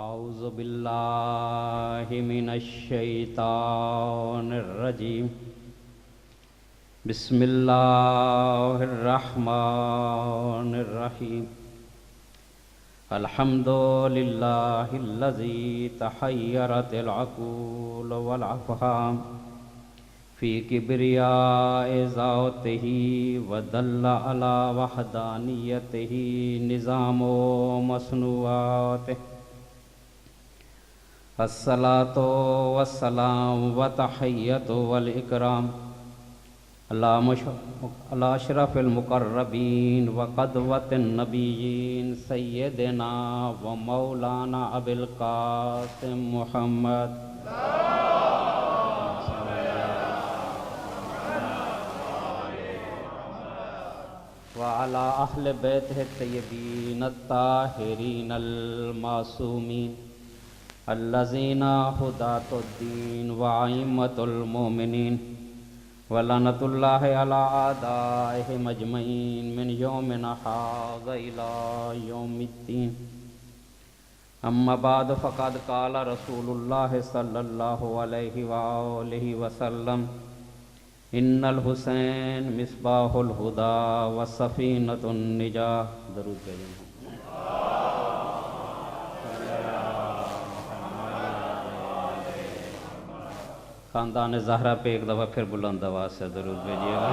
اعوذ باللہ من الشیطان الرجیم بسم اللہ الرحمن الرحیم الحمد للہ الذی تحیرت العقول والافہام فی کبریاء ذاتہ ودل علی وحدانیتہ نظام و مصنوعاتہ الصلاۃ والسلام وتحیۃ والاکرام علی اشرف المقربین وقدوۃ النبیین سیدنا و مولانا ابی القاسم محمد وعلی اہل بیتہ الطیبین الطاہرین المعصومین الذین ھداۃ الدین وائمۃ المؤمنین ولعنۃ اللہ علی اعدائہم اجمعین من یومنا ھذا الی یوم الدین اما بعد فقد قال رسول اللہ صلی اللہ علیہ وآلہ وسلم ان الحسین مصباح الہدی وسفینۃ النجاۃ درود بھیجیں۔ خاندان زہرا پہ ایک دفعہ پھر بلند آواز سے درود بھیجیے گا۔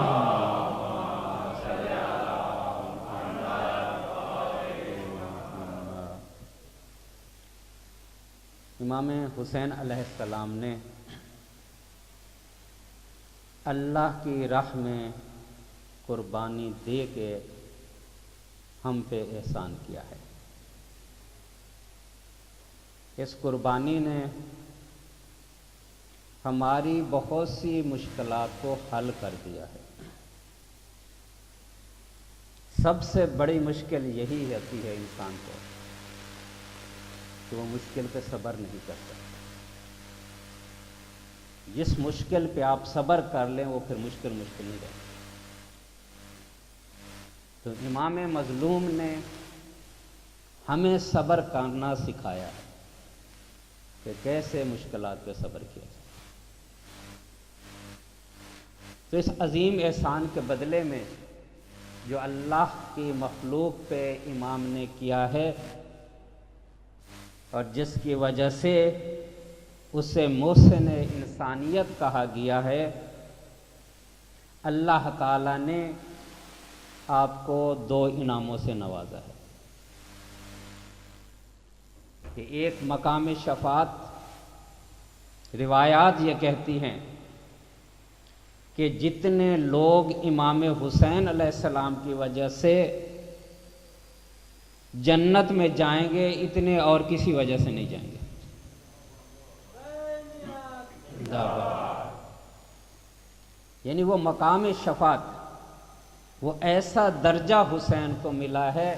امام حسین علیہ السلام نے اللہ کی راہ میں قربانی دے کے ہم پہ احسان کیا ہے۔ اس قربانی نے ہماری بہت سی مشکلات کو حل کر دیا ہے۔ سب سے بڑی مشکل یہی ہوتی ہے انسان کو کہ وہ مشکل پہ صبر نہیں کر سکتا۔ جس مشکل پہ آپ صبر کر لیں وہ پھر مشکل نہیں رہے۔ تو امام مظلوم نے ہمیں صبر کرنا سکھایا ہے کہ کیسے مشکلات پہ صبر کیا جائے۔ تو اس عظیم احسان کے بدلے میں جو اللہ کی مخلوق پہ امام نے کیا ہے اور جس کی وجہ سے اسے محسن انسانیت کہا گیا ہے، اللہ تعالیٰ نے آپ کو دو انعاموں سے نوازا ہے کہ ایک مقام شفاعت، روایات یہ کہتی ہیں کہ جتنے لوگ امام حسین علیہ السلام کی وجہ سے جنت میں جائیں گے اتنے اور کسی وجہ سے نہیں جائیں گے۔ یعنی وہ مقام شفاعت، وہ ایسا درجہ حسین کو ملا ہے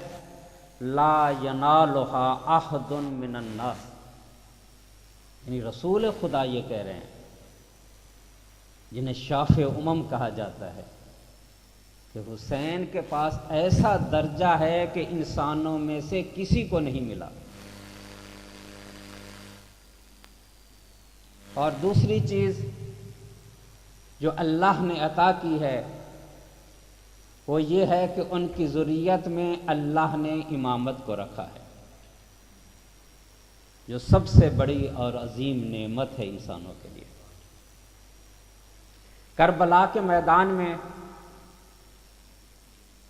لا ینالھا احد من الناس، یعنی رسول خدا یہ کہہ رہے ہیں جنہیں شافع امم کہا جاتا ہے کہ حسین کے پاس ایسا درجہ ہے کہ انسانوں میں سے کسی کو نہیں ملا۔ اور دوسری چیز جو اللہ نے عطا کی ہے وہ یہ ہے کہ ان کی ذریت میں اللہ نے امامت کو رکھا ہے، جو سب سے بڑی اور عظیم نعمت ہے انسانوں کے لیے۔ کربلا کے میدان میں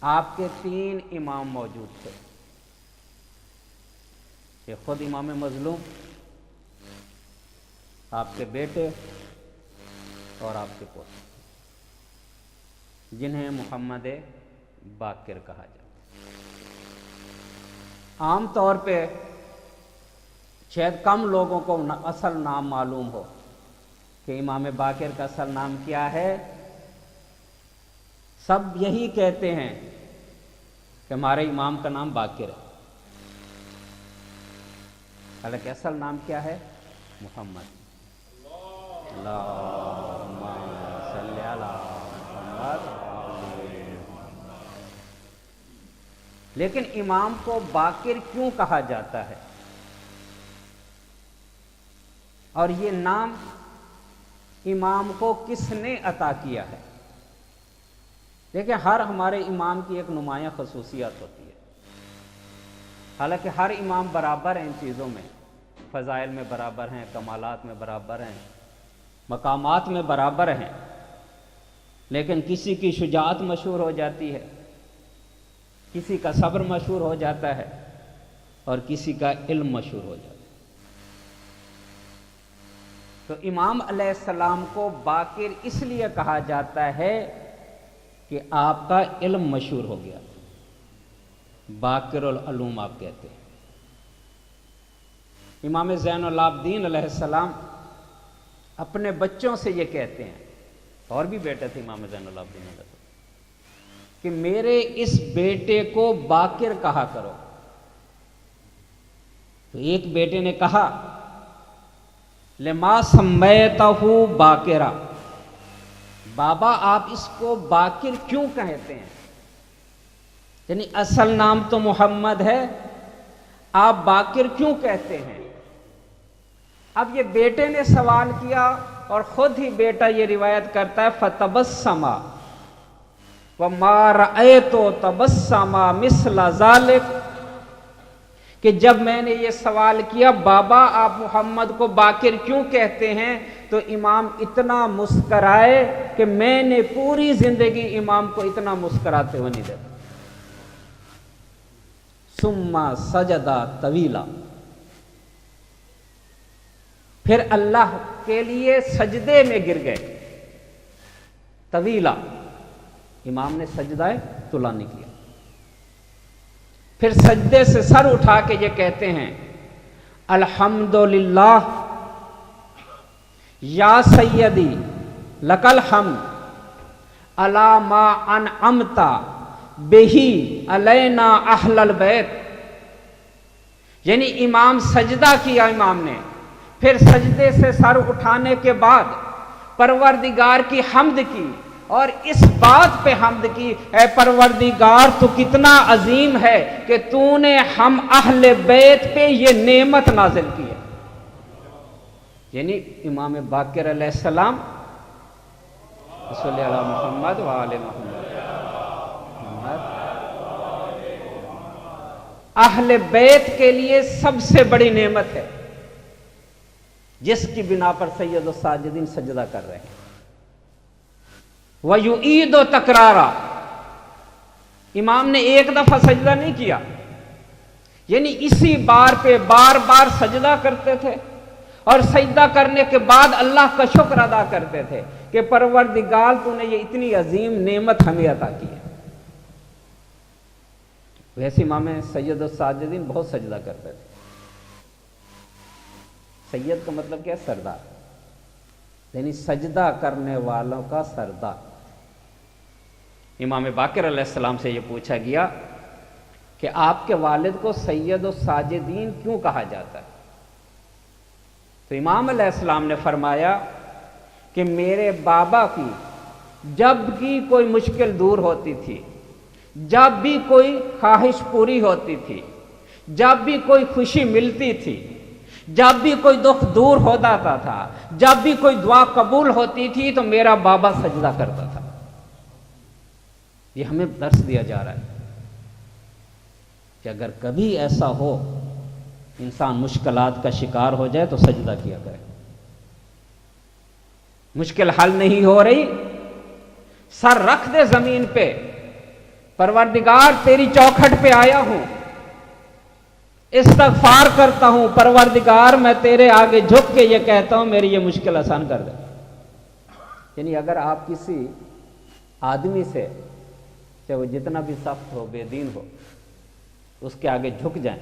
آپ کے 3 امام موجود تھے، کہ خود امام مظلوم، آپ کے بیٹے اور آپ کے پوتے، جنہیں محمد باقر کہا جاتا ہے۔ عام طور پہ شاید کم لوگوں کو اصل نام معلوم ہو کہ امام باقر کا اصل نام کیا ہے۔ سب یہی کہتے ہیں کہ ہمارے امام کا نام باقر ہے، حالانکہ اصل نام کیا ہے؟ محمد۔ اللہم صلی علی محمد۔ لیکن امام کو باقر کیوں کہا جاتا ہے؟ اور یہ نام امام کو کس نے عطا کیا ہے؟ دیکھیں، ہر ہمارے امام کی ایک نمایاں خصوصیت ہوتی ہے، حالانکہ ہر امام برابر ہیں ان چیزوں میں، فضائل میں برابر ہیں، کمالات میں برابر ہیں، مقامات میں برابر ہیں، لیکن کسی کی شجاعت مشہور ہو جاتی ہے، کسی کا صبر مشہور ہو جاتا ہے، اور کسی کا علم مشہور ہو جاتا ہے۔ تو امام علیہ السلام کو باقر اس لیے کہا جاتا ہے کہ آپ کا علم مشہور ہو گیا، باقر العلوم آپ کہتے ہیں۔ امام زین العابدین علیہ السلام اپنے بچوں سے یہ کہتے ہیں، اور بھی بیٹے تھے امام زین العابدین علیہ السلام، کہ میرے اس بیٹے کو باقر کہا کرو۔ تو ایک بیٹے نے کہا، لما سمیتہ باقرا، بابا آپ اس کو باقر کیوں کہتے ہیں؟ یعنی اصل نام تو محمد ہے، آپ باقر کیوں کہتے ہیں؟ اب یہ بیٹے نے سوال کیا، اور خود ہی بیٹا یہ روایت کرتا ہے، فتبسم وما رأیت تبسم مثل ذلک، کہ جب میں نے یہ سوال کیا بابا آپ محمد کو باقر کیوں کہتے ہیں، تو امام اتنا مسکرائے کہ میں نے پوری زندگی امام کو اتنا مسکراتے ہوئے نہیں دیکھا۔ ثم سجدہ طویلا، پھر اللہ کے لیے سجدے میں گر گئے، طویلا، امام نے سجدہ طولانی کیا، پھر سجدے سے سر اٹھا کے یہ کہتے ہیں، الحمدللہ یا سیدی لک الحمد علی ما انعمت بہی علینا اہل البیت۔ یعنی امام سجدہ کیا امام نے، پھر سجدے سے سر اٹھانے کے بعد پروردگار کی حمد کی، اور اس بات پہ حمد کی، اے پروردگار تو کتنا عظیم ہے کہ تو نے ہم اہل بیت پہ یہ نعمت نازل کی ہے۔ یعنی امام باقر علیہ السلام، صلی اللہ علیہ محمد وآل محمد، اہل بیت کے لیے سب سے بڑی نعمت ہے، جس کی بنا پر سید الساجدین سجدہ کر رہے ہیں۔ وَيُعِيدُ تَكْرَارًا، امام نے ایک دفعہ سجدہ نہیں کیا، یعنی اسی بار پہ بار بار سجدہ کرتے تھے، اور سجدہ کرنے کے بعد اللہ کا شکر ادا کرتے تھے کہ پروردگار تو نے یہ اتنی عظیم نعمت ہمیں عطا کی ہے۔ ویسے امام سید الساجدین بہت سجدہ کرتے تھے۔ سید کا مطلب کیا ہے؟ سردار، یعنی سجدہ کرنے والوں کا سردار۔ امام باقر علیہ السلام سے یہ پوچھا گیا کہ آپ کے والد کو سید الساجدین کیوں کہا جاتا ہے؟ تو امام علیہ السلام نے فرمایا کہ میرے بابا کی جب بھی کوئی مشکل دور ہوتی تھی، جب بھی کوئی خواہش پوری ہوتی تھی، جب بھی کوئی خوشی ملتی تھی، جب بھی کوئی دکھ دور ہو جاتا تھا، جب بھی کوئی دعا قبول ہوتی تھی، تو میرا بابا سجدہ کرتا تھا۔ یہ ہمیں درس دیا جا رہا ہے کہ اگر کبھی ایسا ہو انسان مشکلات کا شکار ہو جائے تو سجدہ کیا کرے۔ مشکل حل نہیں ہو رہی، سر رکھ دے زمین پہ، پروردگار تیری چوکھٹ پہ آیا ہوں، استغفار کرتا ہوں، پروردگار میں تیرے آگے جھک کے یہ کہتا ہوں میری یہ مشکل آسان کر دے۔ یعنی اگر آپ کسی آدمی سے، چاہے وہ جتنا بھی سخت ہو، بے دین ہو، اس کے آگے جھک جائیں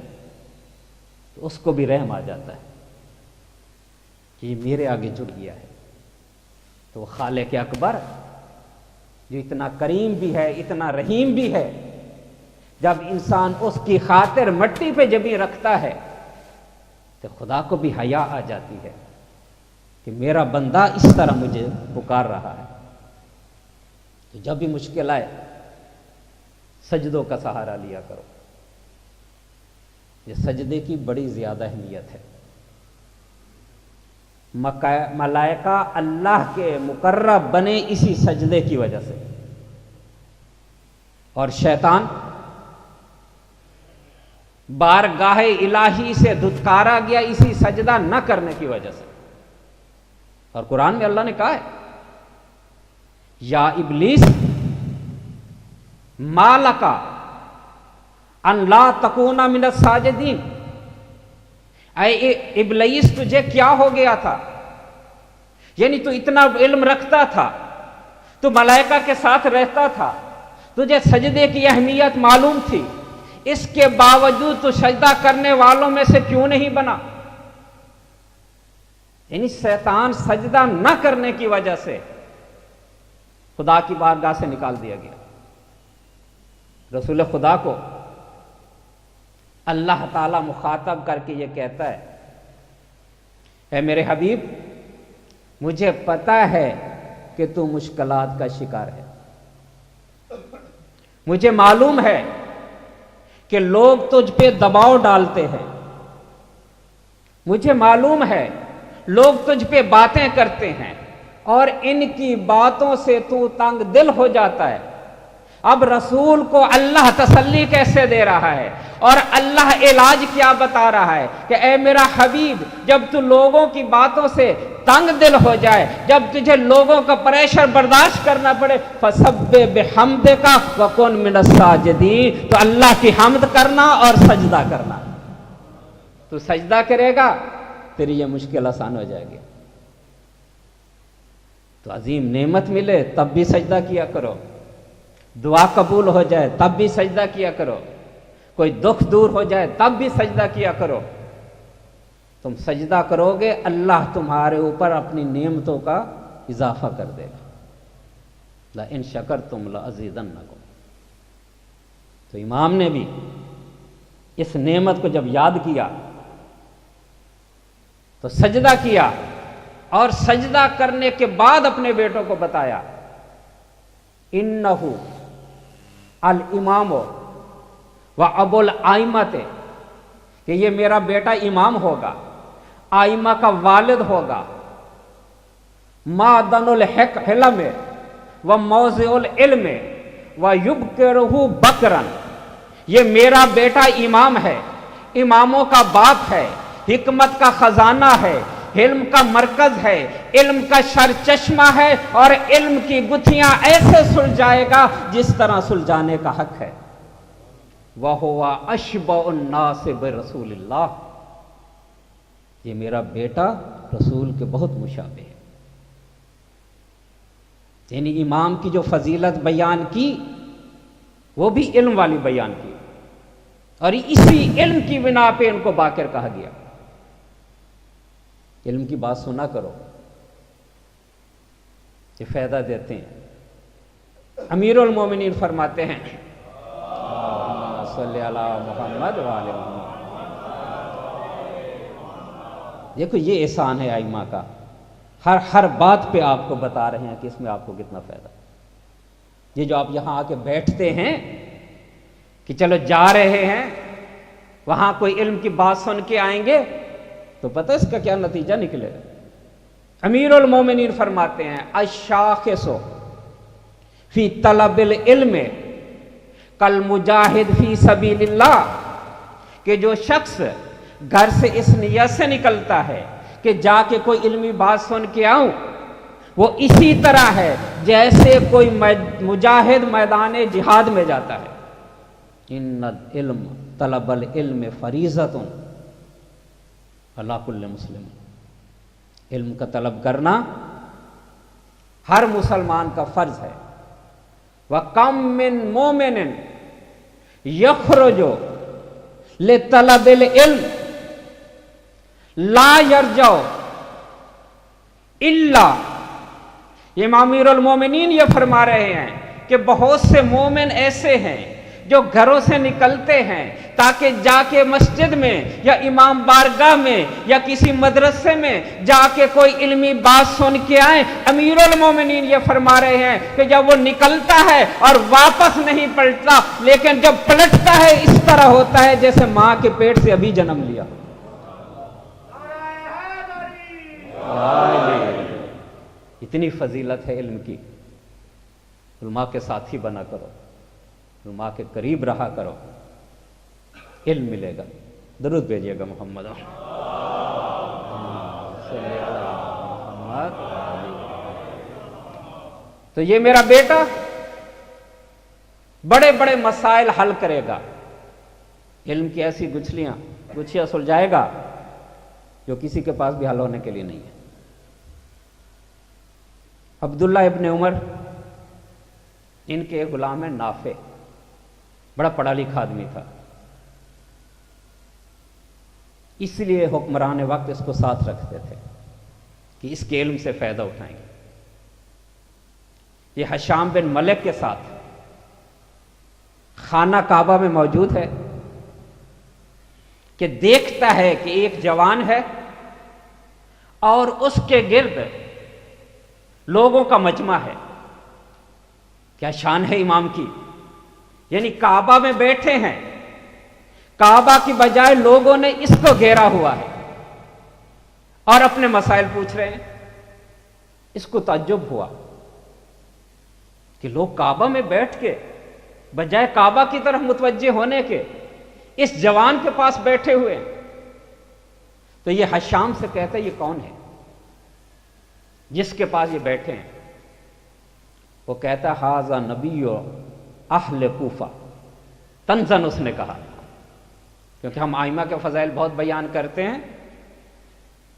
تو اس کو بھی رحم آ جاتا ہے کہ یہ میرے آگے جھک گیا ہے۔ تو وہ خالق اکبر جو اتنا کریم بھی ہے، اتنا رحیم بھی ہے، جب انسان اس کی خاطر مٹی پہ جبیں رکھتا ہے تو خدا کو بھی حیا آ جاتی ہے کہ میرا بندہ اس طرح مجھے پکار رہا ہے۔ تو جب بھی مشکل آئے سجدوں کا سہارا لیا کرو، یہ سجدے کی بڑی زیادہ اہمیت ہے۔ ملائکہ اللہ کے مقرب بنے اسی سجدے کی وجہ سے، اور شیطان بارگاہ الہی سے دھتکارا گیا اسی سجدہ نہ کرنے کی وجہ سے۔ اور قرآن میں اللہ نے کہا ہے یا ابلیس ما لک ان لا تکون من الساجدین، اے ابلیس تجھے کیا ہو گیا تھا؟ یعنی تو اتنا علم رکھتا تھا، تو ملائکہ کے ساتھ رہتا تھا، تجھے سجدے کی اہمیت معلوم تھی، اس کے باوجود تو سجدہ کرنے والوں میں سے کیوں نہیں بنا؟ یعنی شیطان سجدہ نہ کرنے کی وجہ سے خدا کی بارگاہ سے نکال دیا گیا۔ رسول خدا کو اللہ تعالیٰ مخاطب کر کے یہ کہتا ہے، اے میرے حبیب مجھے پتا ہے کہ تو مشکلات کا شکار ہے، مجھے معلوم ہے کہ لوگ تجھ پہ دباؤ ڈالتے ہیں، مجھے معلوم ہے لوگ تجھ پہ باتیں کرتے ہیں اور ان کی باتوں سے تو تنگ دل ہو جاتا ہے۔ اب رسول کو اللہ تسلی کیسے دے رہا ہے اور اللہ علاج کیا بتا رہا ہے کہ اے میرا حبیب جب تو لوگوں کی باتوں سے تنگ دل ہو جائے، جب تجھے لوگوں کا پریشر برداشت کرنا پڑے، فَسَبِّحْ بِحَمْدِكَ وَكُن مِّنَ السَّاجِدِينَ، تو اللہ کی حمد کرنا اور سجدہ کرنا۔ تو سجدہ کرے گا تیری یہ مشکل آسان ہو جائے گی۔ تو عظیم نعمت ملے تب بھی سجدہ کیا کرو، دعا قبول ہو جائے تب بھی سجدہ کیا کرو، کوئی دکھ دور ہو جائے تب بھی سجدہ کیا کرو۔ تم سجدہ کرو گے اللہ تمہارے اوپر اپنی نعمتوں کا اضافہ کر دے گا۔ لَإِن شَكَرْتُمْ لَأَزِيدَنَّكُمْ۔ تو امام نے بھی اس نعمت کو جب یاد کیا تو سجدہ کیا، اور سجدہ کرنے کے بعد اپنے بیٹوں کو بتایا اِنَّهُ الْإِمَامُ وَأَبُو الْآئِمَةِ، کہ یہ میرا بیٹا امام ہوگا، آئمہ کا والد ہوگا، معدن الحلم وموضع العلم ویبکرہ بکرن، یہ میرا بیٹا امام ہے، اماموں کا باپ ہے، حکمت کا خزانہ ہے، علم کا مرکز ہے، علم کا سرچشمہ ہے، اور علم کی گتھیاں ایسے سلجھائے گا جس طرح سلجھانے کا حق ہے۔ وَهُوَ أَشْبَعُ النَّاسِ بِرَسُولِ اللَّهِ، یہ میرا بیٹا رسول کے بہت مشابہ ہے۔ یعنی امام کی جو فضیلت بیان کی وہ بھی علم والی بیان کی، اور اسی علم کی بنا پہ ان کو باقر کہا گیا۔ علم کی بات سنا کرو، یہ فائدہ دیتے ہیں۔ امیر المومنین فرماتے ہیں صلی اللہ محمد وآلہ محمد۔ دیکھو یہ احسان ہے ائمہ کا، ہر بات پہ آپ کو بتا رہے ہیں کہ اس میں آپ کو کتنا فائدہ۔ یہ جو آپ یہاں آ کے بیٹھتے ہیں کہ چلو جا رہے ہیں وہاں کوئی علم کی بات سن کے آئیں گے تو پتہ اس کا کیا نتیجہ نکلے گا۔ امیر المومنین فرماتے ہیں الشاخص فی طلب العلم کالمجاہد فی سبیل اللہ، کہ جو شخص گھر سے اس نیت سے نکلتا ہے کہ جا کے کوئی علمی بات سن کے آؤں، وہ اسی طرح ہے جیسے کوئی مجاہد میدان جہاد میں جاتا ہے۔ ان العلم طلب العلم فریضۃ علی کل مسلم، علم کا طلب کرنا ہر مسلمان کا فرض ہے۔ وَكَمْ مِن مُؤْمِنٍ يَخْرُجُ لِطَلَبِ الْعِلْمِ لَا يَرْجَعُ إِلَّا، یہ امیر المومنین یہ فرما رہے ہیں کہ بہت سے مومن ایسے ہیں جو گھروں سے نکلتے ہیں تاکہ جا کے مسجد میں یا امام بارگاہ میں یا کسی مدرسے میں جا کے کوئی علمی بات سن کے آئیں۔ امیر المومنین یہ فرما رہے ہیں کہ جب وہ نکلتا ہے اور واپس نہیں پلٹتا، لیکن جب پلٹتا ہے اس طرح ہوتا ہے جیسے ماں کے پیٹ سے ابھی جنم لیا۔ اتنی فضیلت ہے علم کی. علماء کے ساتھی بنا کرو، علماء کے قریب رہا کرو، علم ملے گا. درود بھیجیے گا محمد. تو یہ میرا بیٹا بڑے بڑے مسائل حل کرے گا، علم کی ایسی گچھیاں سلجھائے گا جو کسی کے پاس بھی حل ہونے کے لیے نہیں ہے. عبداللہ ابن عمر ان کے غلام نافع، بڑا پڑھا لکھا آدمی تھا، اس لیے حکمران وقت اس کو ساتھ رکھتے تھے کہ اس کے علم سے فائدہ اٹھائیں گے. یہ حشام بن ملک کے ساتھ خانہ کعبہ میں موجود ہے کہ دیکھتا ہے کہ ایک جوان ہے اور اس کے گرد لوگوں کا مجمع ہے. کیا شان ہے امام کی، یعنی کعبہ میں بیٹھے ہیں، کعبہ کی بجائے لوگوں نے اس کو گھیرا ہوا ہے اور اپنے مسائل پوچھ رہے ہیں. اس کو تعجب ہوا کہ لوگ کعبہ میں بیٹھ کے بجائے کعبہ کی طرف متوجہ ہونے کے اس جوان کے پاس بیٹھے ہوئے ہیں. تو یہ حشام سے کہتا ہے یہ کون ہے جس کے پاس یہ بیٹھے ہیں؟ وہ کہتا ہے ھذا نبی اہل کوفہ. طنزاً اس نے کہا، کیونکہ ہم ائمہ کے فضائل بہت بیان کرتے ہیں.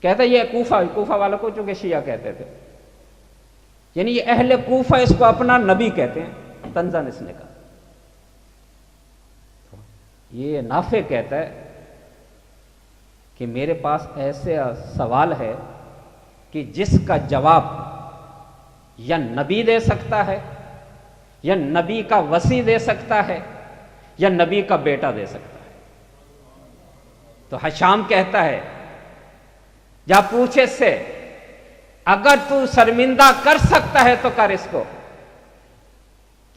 کہتا ہے یہ کوفہ والوں کو چونکہ شیعہ کہتے تھے، یعنی یہ اہل کوفہ اس کو اپنا نبی کہتے ہیں. طنزاً اس نے کہا. یہ نافع کہتا ہے کہ میرے پاس ایسے سوال ہے کہ جس کا جواب یا نبی دے سکتا ہے، یا نبی کا وصی دے سکتا ہے، یا نبی کا بیٹا دے سکتا ہے. تو حشام کہتا ہے جا پوچھے اس سے، اگر تو شرمندہ کر سکتا ہے تو کر اس کو.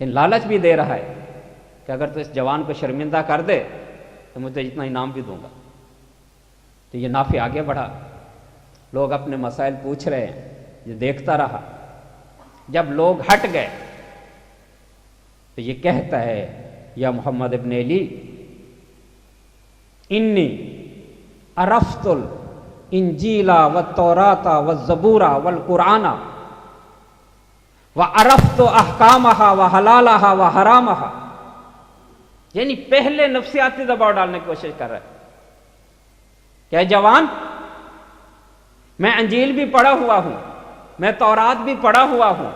لیکن لالچ بھی دے رہا ہے کہ اگر تو اس جوان کو شرمندہ کر دے تو مجھے اتنا انعام بھی دوں گا. تو یہ نافع آگے بڑھا، لوگ اپنے مسائل پوچھ رہے ہیں، یہ دیکھتا رہا. جب لوگ ہٹ گئے تو یہ کہتا ہے یا محمد ابن علی انی عرفت الانجیل والتوراۃ والزبور والقرآن وعرفت احکامها وحلالها وحرامها. یعنی پہلے نفسیاتی دباؤ ڈالنے کی کوشش کر رہا ہے. کیا جوان، میں انجیل بھی پڑھا ہوا ہوں، میں تورات بھی پڑھا ہوا ہوں،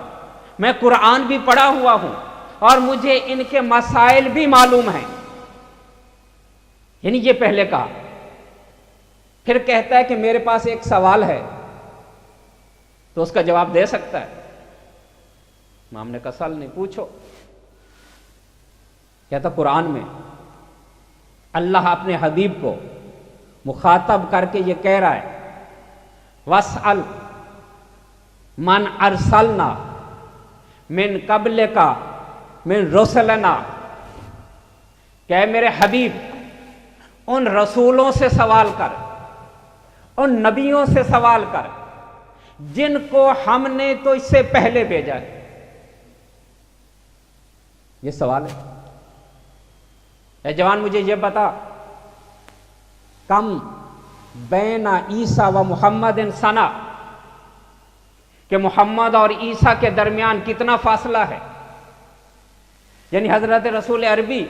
میں قرآن بھی پڑھا ہوا ہوں، اور مجھے ان کے مسائل بھی معلوم ہیں. یعنی یہ پہلے کہا. پھر کہتا ہے کہ میرے پاس ایک سوال ہے، تو اس کا جواب دے سکتا ہے؟ امام نے کہا سوال نہیں، پوچھو. کہتا قرآن میں اللہ اپنے حبیب کو مخاطب کر کے یہ کہہ رہا ہے وَاسْأَلْ مَنْ أَرْسَلْنَا مِنْ قَبْلِكَ مِنْ رُسُلِنَا، کہ میرے حبیب ان رسولوں سے سوال کر، ان نبیوں سے سوال کر جن کو ہم نے تو اس سے پہلے بھیجا ہے. یہ سوال ہے. اے جوان مجھے یہ بتا، کم بین عیسیٰ و محمد سنہ، کہ محمد اور عیسیٰ کے درمیان کتنا فاصلہ ہے؟ یعنی حضرت رسول عربی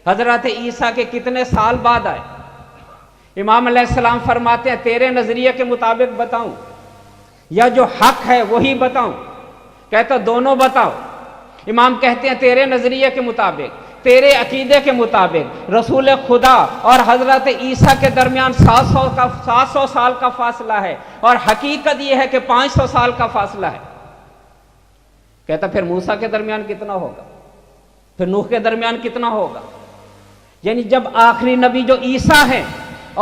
حضرت عیسیٰ کے کتنے سال بعد آئے؟ امام علیہ السلام فرماتے ہیں تیرے نظریے کے مطابق بتاؤں یا جو حق ہے وہی بتاؤں؟ کہتا دونوں بتاؤ. امام کہتے ہیں تیرے نظریے کے مطابق، تیرے عقیدے کے مطابق رسول خدا اور حضرت عیسیٰ کے درمیان 700 سال کا فاصلہ ہے، اور حقیقت یہ ہے کہ 500 سال کا فاصلہ ہے. کہتا پھر موسیٰ کے درمیان کتنا ہوگا، پھر نوح کے درمیان کتنا ہوگا؟ یعنی جب آخری نبی جو عیسیٰ ہیں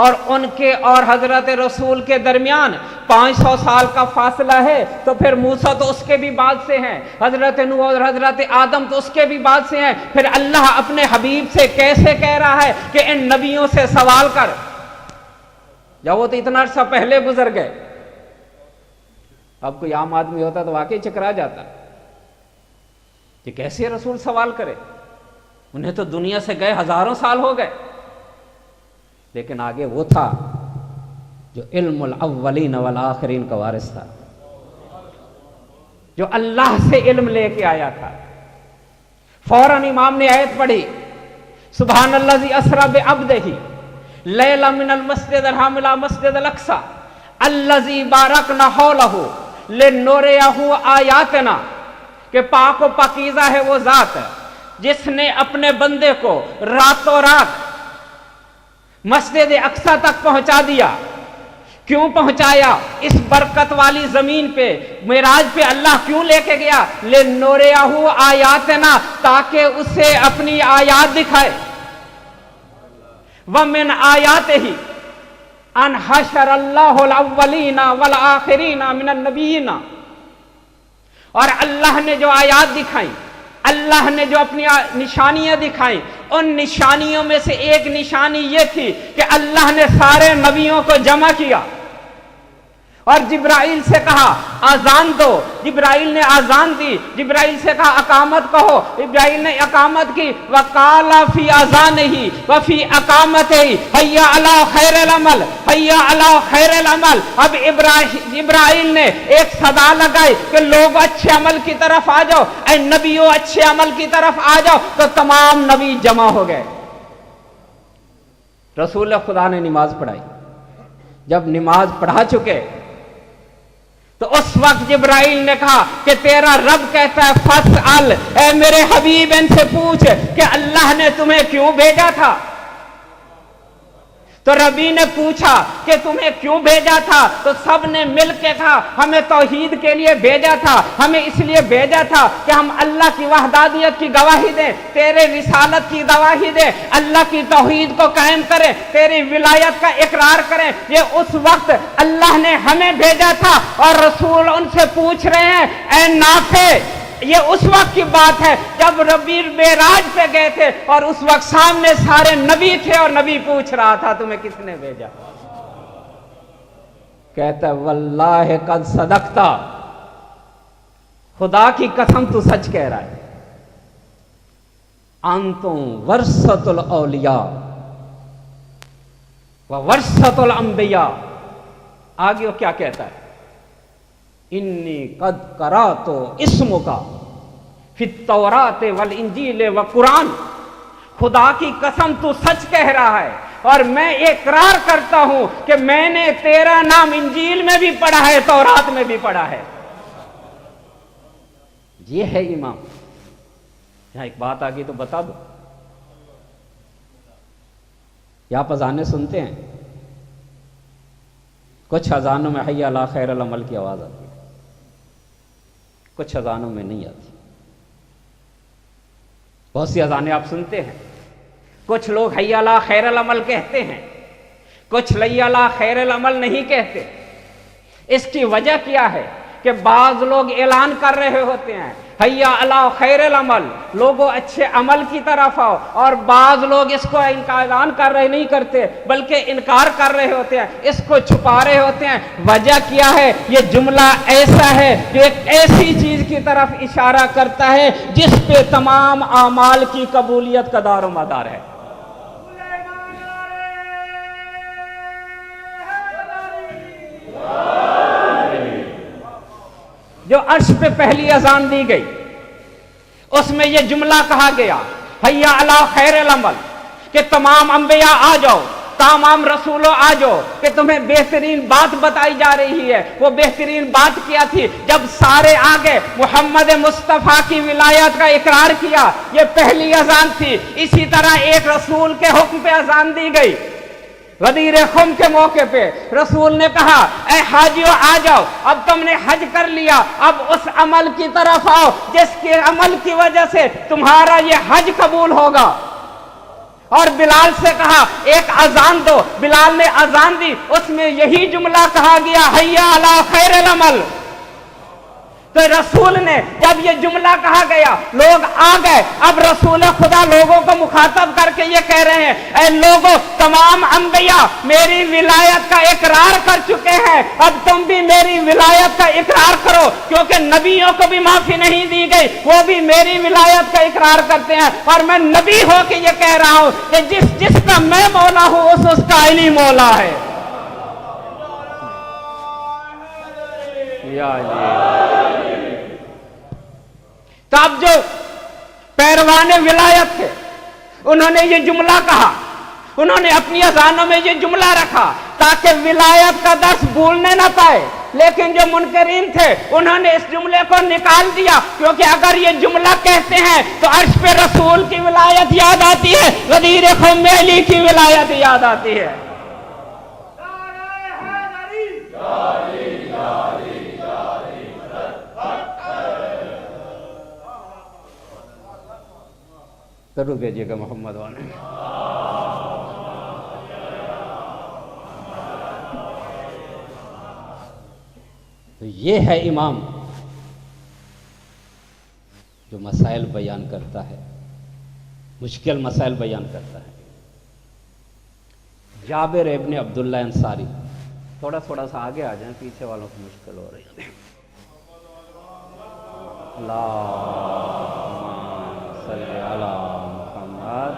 اور ان کے اور حضرت رسول کے درمیان 500 سال کا فاصلہ ہے، تو پھر موسیٰ تو اس کے بھی بعد سے ہیں، حضرت نوح اور حضرت آدم تو اس کے بھی بعد سے ہیں. پھر اللہ اپنے حبیب سے کیسے کہہ رہا ہے کہ ان نبیوں سے سوال کر؟ جب وہ تو اتنا عرصہ پہلے گزر گئے. اب کوئی عام آدمی ہوتا تو واقعی چکرا جاتا کہ کیسے رسول سوال کرے، انہیں تو دنیا سے گئے ہزاروں سال ہو گئے، لیکن آگے وہ تھا جو علم الاولین والآخرین کا وارث تھا، جو اللہ سے علم لے کے آیا تھا۔ فوراً امام نے آیت پڑھی، سبحان الذی اسری بعبدہ لیلا من المسجد الحرام الی مسجد الاقصی الذی بارکنا حولہ لنریہ آیاتنا، کہ پاک و پاکیزہ ہے وہ ذات جس نے اپنے بندے کو راتوں رات مسجد اقصی تک پہنچا دیا۔ کیوں پہنچایا؟ اس برکت والی زمین پہ معراج پہ اللہ کیوں لے کے گیا؟ لنریہ آیاتنا، تاکہ اسے اپنی آیات دکھائے۔ ومن آیاتہ ان حشر اللہ الاولین والآخرین من النبیین، اور اللہ نے جو آیات دکھائیں، اللہ نے جو اپنی نشانیاں دکھائیں، ان نشانیوں میں سے ایک نشانی یہ تھی کہ اللہ نے سارے نبیوں کو جمع کیا اور جبرائیل سے کہا آذان دو، جبرائیل نے آذان دی، جبرائیل سے کہا اقامت کہو، جبرائیل نے اقامت کی، وقال فی اذانہ وفی اقامتہ حی علی خیر العمل، حی علی خیر العمل۔ اب جبرائیل نے ایک صدا لگائی کہ لوگ اچھے عمل کی طرف آ جاؤ، اے نبیوں اچھے عمل کی طرف آ جاؤ، تو تمام نبی جمع ہو گئے۔ رسول خدا نے نماز پڑھائی، جب نماز پڑھا چکے تو اس وقت جبرائیل نے کہا کہ تیرا رب کہتا ہے فاسأل، اے میرے حبیب ان سے پوچھ کہ اللہ نے تمہیں کیوں بھیجا تھا۔ تو ربی نے پوچھا کہ تمہیں کیوں بھیجا تھا، تو سب نے مل کے کہا ہمیں توحید کے لیے بھیجا تھا، ہمیں اس لیے بھیجا تھا کہ ہم اللہ کی وحدانیت کی گواہی دیں، تیرے رسالت کی گواہی دیں، اللہ کی توحید کو قائم کریں، تیری ولایت کا اقرار کریں۔ یہ اس وقت اللہ نے ہمیں بھیجا تھا، اور رسول ان سے پوچھ رہے ہیں اے نافع، یہ اس وقت کی بات ہے جب ربی معراج پہ گئے تھے، اور اس وقت سامنے سارے نبی تھے، اور نبی پوچھ رہا تھا تمہیں کس نے بھیجا؟ کہتا ہے واللہ قد صدقتا، خدا کی قسم تو سچ کہہ رہا ہے، انتم ورثۃ الاولیاء وورثۃ الانبیاء۔ آگے وہ کیا کہتا ہے؟ انی قد قرأت اسمک فی التوراۃ والانجیل وقرآن، خدا کی قسم تو سچ کہہ رہا ہے، اور میں اقرار کرتا ہوں کہ میں نے تیرا نام انجیل میں بھی پڑھا ہے، تورات میں بھی پڑھا ہے۔ یہ ہے امام۔ یہاں ایک بات آگئی تو بتا دو، یا آپ اذانیں سنتے ہیں، کچھ اذانوں میں حی علی خیر العمل کی آواز آتی ہے، کچھ اذانوں میں نہیں آتی۔ بہت سی اذانیں آپ سنتے ہیں، کچھ لوگ حی علی خیر العمل کہتے ہیں، کچھ حی علی خیر العمل نہیں کہتے۔ اس کی وجہ کیا ہے کہ بعض لوگ اعلان کر رہے ہوتے ہیں حی علی خیر العمل، لوگوں اچھے عمل کی طرف آؤ، اور بعض لوگ اس کو اعلان کر رہے نہیں کرتے بلکہ انکار کر رہے ہوتے ہیں، اس کو چھپا رہے ہوتے ہیں۔ وجہ کیا ہے؟ یہ جملہ ایسا ہے جو ایک ایسی چیز کی طرف اشارہ کرتا ہے جس پہ تمام اعمال کی قبولیت کا دار و مدار ہے۔ جو عرش پہ پہلی اذان دی گئی اس میں یہ جملہ کہا گیا حی علی خیر العمل، کہ تمام انبیاء آ جاؤ، تمام رسولوں آ جاؤ، کہ تمہیں بہترین بات بتائی جا رہی ہے۔ وہ بہترین بات کیا تھی؟ جب سارے آگے محمد مصطفیٰ کی ولایت کا اقرار کیا، یہ پہلی اذان تھی۔ اسی طرح ایک رسول کے حکم پہ اذان دی گئی، غدیر خم کے موقع پہ رسول نے کہا اے حاجیوں آ جاؤ، اب تم نے حج کر لیا، اب اس عمل کی طرف آؤ جس کے عمل کی وجہ سے تمہارا یہ حج قبول ہوگا۔ اور بلال سے کہا ایک اذان دو، بلال نے اذان دی، اس میں یہی جملہ کہا گیا حی علی خیر العمل۔ تو رسول نے جب یہ جملہ کہا گیا لوگ آ گئے. اب رسول خدا لوگوں کو مخاطب کر کے یہ کہہ رہے ہیں اے لوگوں تمام انبیاء میری ولایت کا اقرار کر چکے ہیں, اب تم بھی میری ولایت کا اقرار کرو, کیونکہ نبیوں کو بھی معافی نہیں دی گئی, وہ بھی میری ولایت کا اقرار کرتے ہیں. اور میں نبی ہو کے یہ کہہ رہا ہوں کہ جس کا میں مولا ہوں اس کا علی مولا ہے. یا تو اب جو پیروان ولایت تھے انہوں نے یہ جملہ کہا, انہوں نے اپنی اذانوں میں یہ جملہ رکھا تاکہ ولایت کا درس بھولنے نہ پائے. لیکن جو منکرین تھے انہوں نے اس جملے کو نکال دیا, کیونکہ اگر یہ جملہ کہتے ہیں تو عرش پہ رسول کی ولایت یاد آتی ہے, غدیر خم علی کی ولایت یاد آتی ہے. ضرور بھیجیے گا محمد وانے. تو یہ ہے امام جو مسائل بیان کرتا ہے, مشکل مسائل بیان کرتا ہے. جابر ابن عبداللہ انصاری, تھوڑا سا آگے آ جائیں, پیچھے والوں کو مشکل ہو رہی ہے. اللہم صلی علی محمد.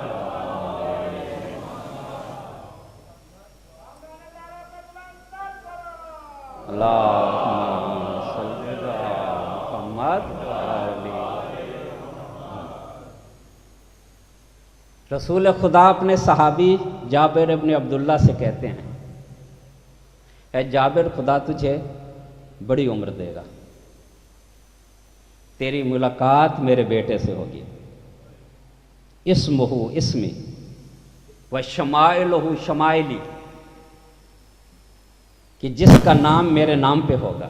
اللہم صلی علی محمد. رسول خدا اپنے صحابی جابر ابن عبداللہ سے کہتے ہیں اے جابر خدا تجھے بڑی عمر دے گا, تیری ملاقات میرے بیٹے سے ہوگی. اسمہ اسمی و شمائلہ شمائلی, کہ جس کا نام میرے نام پہ ہوگا,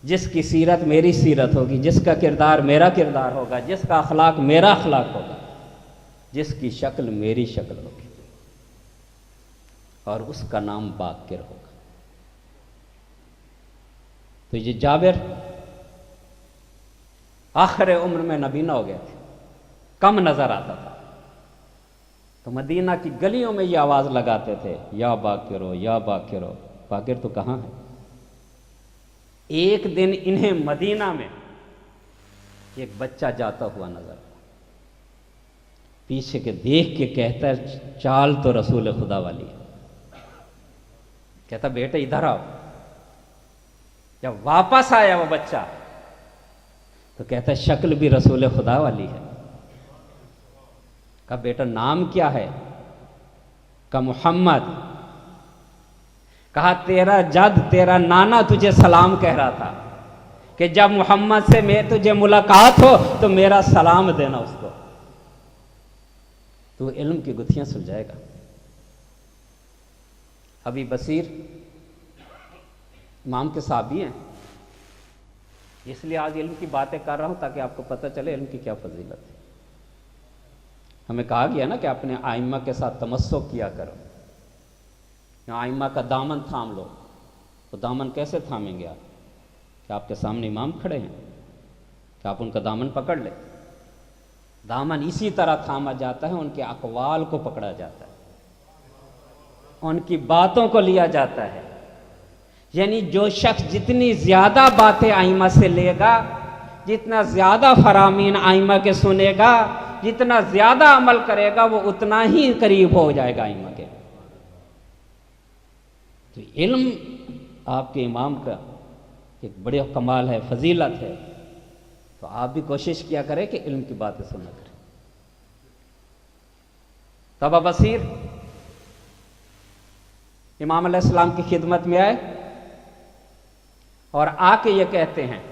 جس کی سیرت میری سیرت ہوگی, جس کا کردار میرا کردار ہوگا, جس کا اخلاق میرا اخلاق ہوگا, جس کی شکل میری شکل ہوگی, اور اس کا نام باقر ہوگا. تو یہ جابر آخر عمر میں نبینا ہو گئے تھے, کم نظر آتا تھا, تو مدینہ کی گلیوں میں یہ آواز لگاتے تھے یا باقرو یا باقرو. باقر تو کہاں ہے؟ ایک دن انہیں مدینہ میں ایک بچہ جاتا ہوا نظر آیا, پیچھے کے دیکھ کے کہتا ہے چال تو رسول خدا والی ہے. کہتا بیٹے ادھر آؤ. جب واپس آیا وہ بچہ تو کہتا ہے شکل بھی رسول خدا والی ہے. کہا بیٹا نام کیا ہے؟ کہا محمد. کہا تیرا جد تیرا نانا تجھے سلام کہہ رہا تھا کہ جب محمد سے تجھے ملاقات ہو تو میرا سلام دینا اس کو. تو علم کی گتھیاں سلجھائے گا. ابھی بصیر امام کے صحابی ہیں, اس لیے آج علم کی باتیں کر رہا ہوں تاکہ آپ کو پتہ چلے علم کی کیا فضیلت ہے. ہمیں کہا گیا نا کہ اپنے آئمہ کے ساتھ تمسک کیا کرو, آئمہ کا دامن تھام لو. تو دامن کیسے تھامیں گے آپ؟ کہ آپ کے سامنے امام کھڑے ہیں کہ آپ ان کا دامن پکڑ لیں؟ دامن اسی طرح تھاما جاتا ہے, ان کے اقوال کو پکڑا جاتا ہے, ان کی باتوں کو لیا جاتا ہے. یعنی جو شخص جتنی زیادہ باتیں آئمہ سے لے گا, جتنا زیادہ فرامین آئمہ کے سنے گا, جتنا زیادہ عمل کرے گا, وہ اتنا ہی قریب ہو جائے گا آئمہ کے. تو علم آپ کے امام کا ایک بڑے کمال ہے, فضیلت ہے. تو آپ بھی کوشش کیا کریں کہ علم کی باتیں سنا کریں. تب بصیر امام علیہ السلام کی خدمت میں آئے اور آ کے یہ کہتے ہیں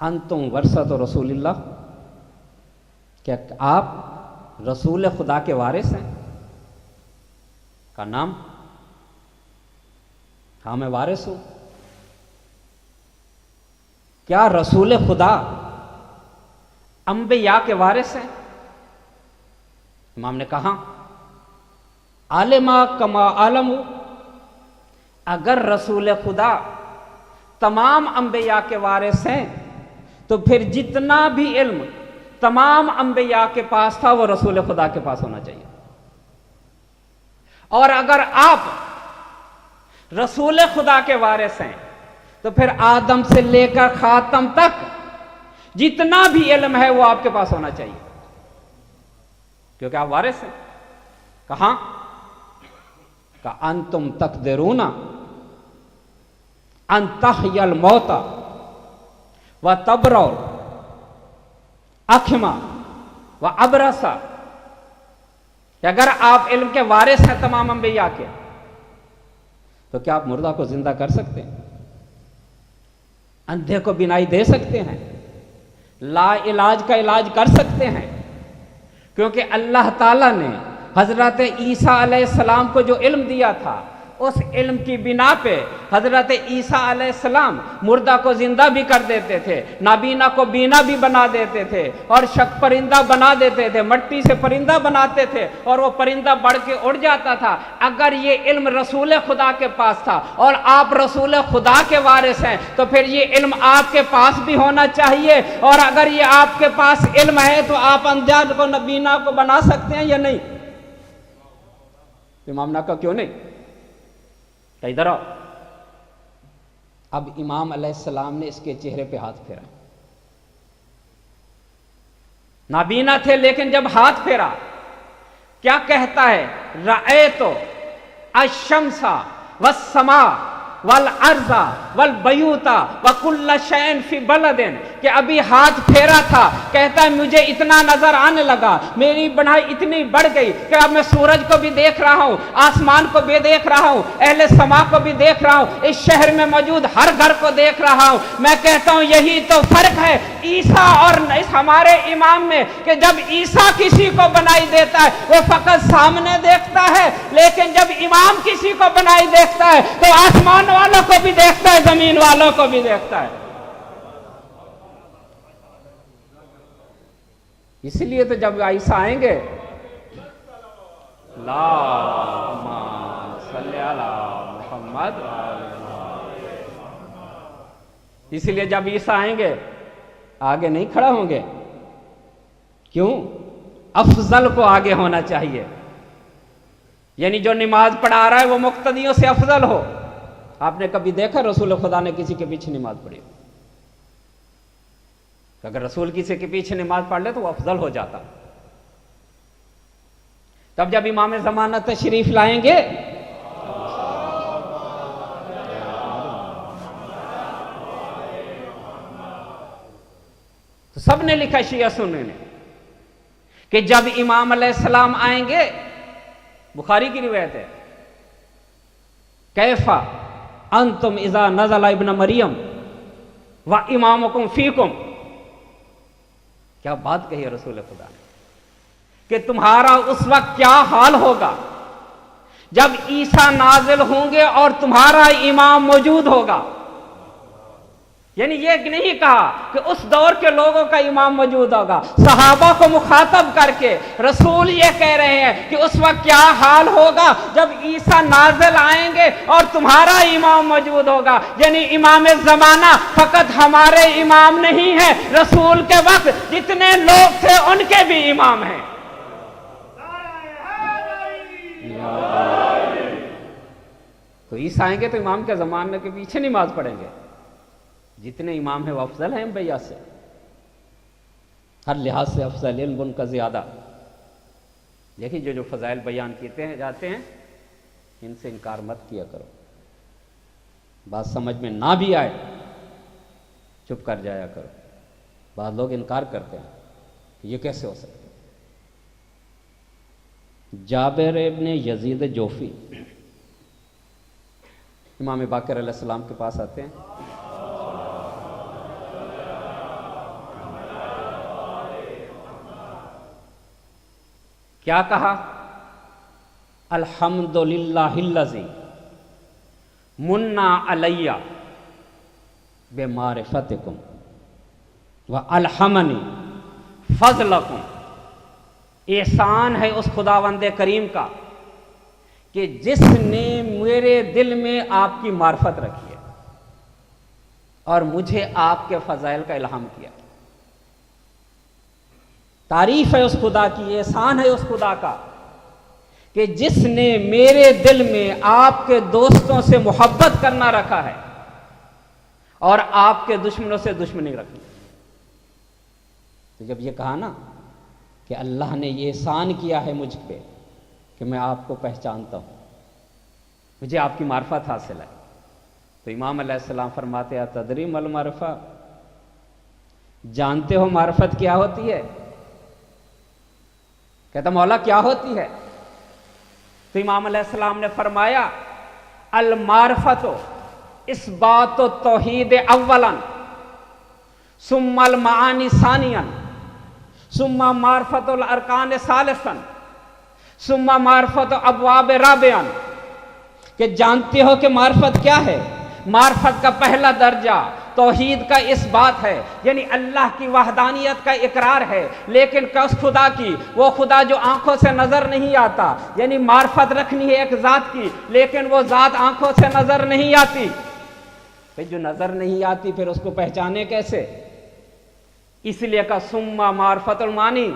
انتم ورثۃ رسول اللہ, کیا آپ رسول خدا کے وارث ہیں؟ کا نام ہاں میں وارث ہوں. کیا رسول خدا انبیاء کے وارث ہیں؟ امام نے کہا عالما کما عالم, اگر رسول خدا تمام انبیاء کے وارث ہیں تو پھر جتنا بھی علم تمام انبیاء کے پاس تھا وہ رسول خدا کے پاس ہونا چاہیے. اور اگر آپ رسول خدا کے وارث ہیں تو پھر آدم سے لے کر خاتم تک جتنا بھی علم ہے وہ آپ کے پاس ہونا چاہیے، کیونکہ آپ وارث ہیں. کہاں؟ کہ انتم تقدرون ان تحیی الموت وتبرؤ اکمہ وابرص، کہ اگر آپ علم کے وارث ہیں تمام انبیاء کے تو کیا آپ مردہ کو زندہ کر سکتے ہیں؟ اندھے کو بینائی دے سکتے ہیں؟ لا علاج کا علاج کر سکتے ہیں؟ کیونکہ اللہ تعالیٰ نے حضرت عیسیٰ علیہ السلام کو جو علم دیا تھا اس علم کی بنا پہ حضرت عیسیٰ علیہ السلام مردہ کو زندہ بھی کر دیتے تھے، نابینا کو بینا بھی بنا دیتے تھے، اور شک پرندہ بنا دیتے تھے، مٹی سے پرندہ بناتے تھے اور وہ پرندہ بڑھ کے اڑ جاتا تھا. اگر یہ علم رسول خدا کے پاس تھا اور آپ رسول خدا کے وارث ہیں تو پھر یہ علم آپ کے پاس بھی ہونا چاہیے. اور اگر یہ آپ کے پاس علم ہے تو آپ اندھا کو نابینا کو بنا سکتے ہیں یا نہیں؟ امام ناکا کیوں نہیں؟ ادھر آؤ. اب امام علیہ السلام نے اس کے چہرے پہ ہاتھ پھیرا. نابینا تھے لیکن جب ہاتھ پھیرا کیا کہتا ہے؟ رأیت الشمس والسماء والارض والبیوت وکل شیء فی بلد، کہ ابھی ہاتھ پھیرا تھا، کہتا ہے مجھے اتنا نظر آنے لگا، میری بڑائی اتنی بڑھ گئی کہ اب میں سورج کو بھی دیکھ رہا ہوں، آسمان کو بھی دیکھ رہا ہوں، اہل سما کو بھی دیکھ رہا ہوں، اس شہر میں موجود ہر گھر کو دیکھ رہا ہوں. میں کہتا ہوں یہی تو فرق ہے عیسیٰ اور اس ہمارے امام میں، کہ جب عیسیٰ کسی کو بنائی دیتا ہے وہ فقط سامنے دیکھتا ہے، لیکن جب امام کسی کو بنائی دیکھتا ہے تو آسمان والوں کو بھی دیکھتا ہے، زمین والوں کو بھی دیکھتا ہے. اس لیے تو جب عیسیٰ آئیں گے اللہم صلی علی محمد، اس لیے جب عیسیٰ آئیں گے آگے نہیں کھڑا ہوں گے. کیوں؟ افضل کو آگے ہونا چاہیے، یعنی جو نماز پڑھا رہا ہے وہ مقتدیوں سے افضل ہو. آپ نے کبھی دیکھا رسول خدا نے کسی کے پیچھے نماز پڑھی؟ اگر رسول کسی کے پیچھے نماز پڑھ لے تو وہ افضل ہو جاتا. تب جب امام زمانہ تشریف لائیں گے تو سب نے لکھا شیعہ سنی نے کہ جب امام علیہ السلام آئیں گے، بخاری کی روایت ہے، کیفا انتم اذا نزل ابن مریم و امامکم فیکم. کیا بات کہی ہے رسول خدا نے کہ تمہارا اس وقت کیا حال ہوگا جب عیسیٰ نازل ہوں گے اور تمہارا امام موجود ہوگا. یعنی یہ نہیں کہا کہ اس دور کے لوگوں کا امام موجود ہوگا، صحابہ کو مخاطب کر کے رسول یہ کہہ رہے ہیں کہ اس وقت کیا حال ہوگا جب عیسیٰ نازل آئیں گے اور تمہارا امام موجود ہوگا. یعنی امام زمانہ فقط ہمارے امام نہیں ہیں، رسول کے وقت جتنے لوگ تھے ان کے بھی امام ہیں. تو عیسیٰ آئیں گے تو امام کے زمانے کے پیچھے نماز پڑھیں گے. جتنے امام ہیں وہ افضل ہیں انبیاء سے، ہر لحاظ سے افضل، علم ان کا زیادہ. دیکھیں جو فضائل بیان کیتے ہیں جاتے ہیں ان سے انکار مت کیا کرو. بات سمجھ میں نہ بھی آئے چپ کر جایا کرو. بعض لوگ انکار کرتے ہیں یہ کیسے ہو سکتا. جابر ابن یزید جوفی امام باقر علیہ السلام کے پاس آتے ہیں. کیا کہا؟ الحمدللہ الذی منا علی بمعرفتکم والہمنی فضلکم. احسان ہے اس خداوند کریم کا کہ جس نے میرے دل میں آپ کی معرفت رکھی ہے. اور مجھے آپ کے فضائل کا الہام کیا۔ تعریف ہے اس خدا کی، احسان ہے اس خدا کا کہ جس نے میرے دل میں آپ کے دوستوں سے محبت کرنا رکھا ہے اور آپ کے دشمنوں سے دشمنی رکھنی۔ تو جب یہ کہا نا کہ اللہ نے یہ احسان کیا ہے مجھ پہ کہ میں آپ کو پہچانتا ہوں، مجھے آپ کی معرفت حاصل ہے، تو امام علیہ السلام فرماتے ہیں تدری مل معرفہ، جانتے ہو معرفت کیا ہوتی ہے؟ کہتا مولا کیا ہوتی ہے؟ تو امام علیہ السلام نے فرمایا المعرفت اثبات التوحید اولا ثم المعانی ثانیا ثم معرفت الارکان ثالثا ثم معرفت ابواب رابعا، کہ جانتے ہو کہ معرفت کیا ہے؟ معرفت کا پہلا درجہ توحید کا اس بات ہے، یعنی اللہ کی وحدانیت کا اقرار ہے، لیکن کس خدا کی؟ وہ خدا جو آنکھوں سے نظر نہیں آتا، یعنی معرفت رکھنی ہے ایک ذات کی، لیکن وہ ذات آنکھوں سے نظر نہیں آتی۔ پھر جو نظر نہیں آتی پھر اس کو پہچانے کیسے؟ اس لیے کا ثم معرفت المعانی،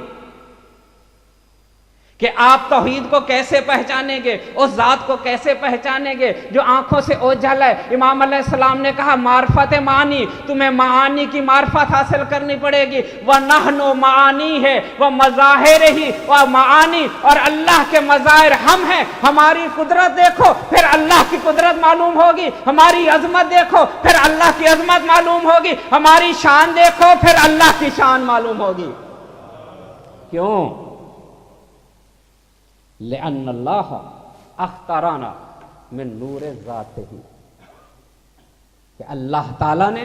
کہ آپ توحید کو کیسے پہچانیں گے، اس ذات کو کیسے پہچانیں گے جو آنکھوں سے اوجھل ہے؟ امام علیہ السلام نے کہا معرفت معانی، تمہیں معانی کی معرفت حاصل کرنی پڑے گی۔ وَنَحْنُ معانی ہے، وہ مظاہر ہی وہ معانی، اور اللہ کے مظاہر ہم ہیں۔ ہماری قدرت دیکھو پھر اللہ کی قدرت معلوم ہوگی، ہماری عظمت دیکھو پھر اللہ کی عظمت معلوم ہوگی، ہماری شان دیکھو پھر اللہ کی شان معلوم ہوگی۔ کیوں؟ لأن اللہ اختارنا من نور ذاتہ، کہ اللہ تعالیٰ نے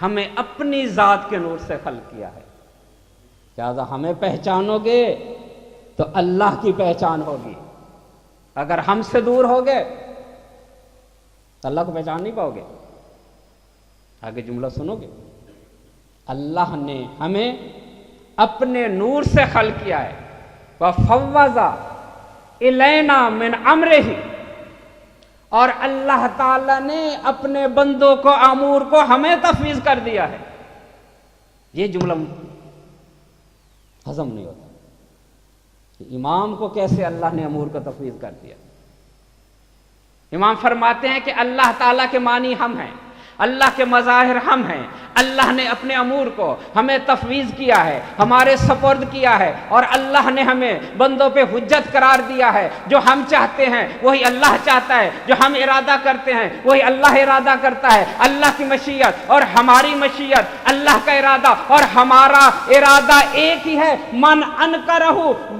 ہمیں اپنی ذات کے نور سے خلق کیا ہے، لہذا ہمیں پہچانو گے تو اللہ کی پہچان ہوگی۔ اگر ہم سے دور ہوگے تو اللہ کو پہچان نہیں پاؤ گے۔ آگے جملہ سنو گے، اللہ نے ہمیں اپنے نور سے خلق کیا ہے، وَفَوَّضَ إِلَيْنَا مِنْ أَمْرِهِ، اور اللہ تعالیٰ نے اپنے بندوں کو امور کو ہمیں تفویض کر دیا ہے۔ یہ جملہ ہضم نہیں ہوتا کہ امام کو کیسے اللہ نے امور کو تفویض کر دیا۔ امام فرماتے ہیں کہ اللہ تعالیٰ کے معنی ہم ہیں، اللہ کے مظاہر ہم ہیں، اللہ نے اپنے امور کو ہمیں تفویض کیا ہے، ہمارے سپرد کیا ہے، اور اللہ نے ہمیں بندوں پہ حجت قرار دیا ہے۔ جو ہم چاہتے ہیں وہی اللہ چاہتا ہے، جو ہم ارادہ کرتے ہیں وہی اللہ ارادہ کرتا ہے۔ اللہ کی مشیت اور ہماری مشیت، اللہ کا ارادہ اور ہمارا ارادہ ایک ہی ہے۔ من انکرہ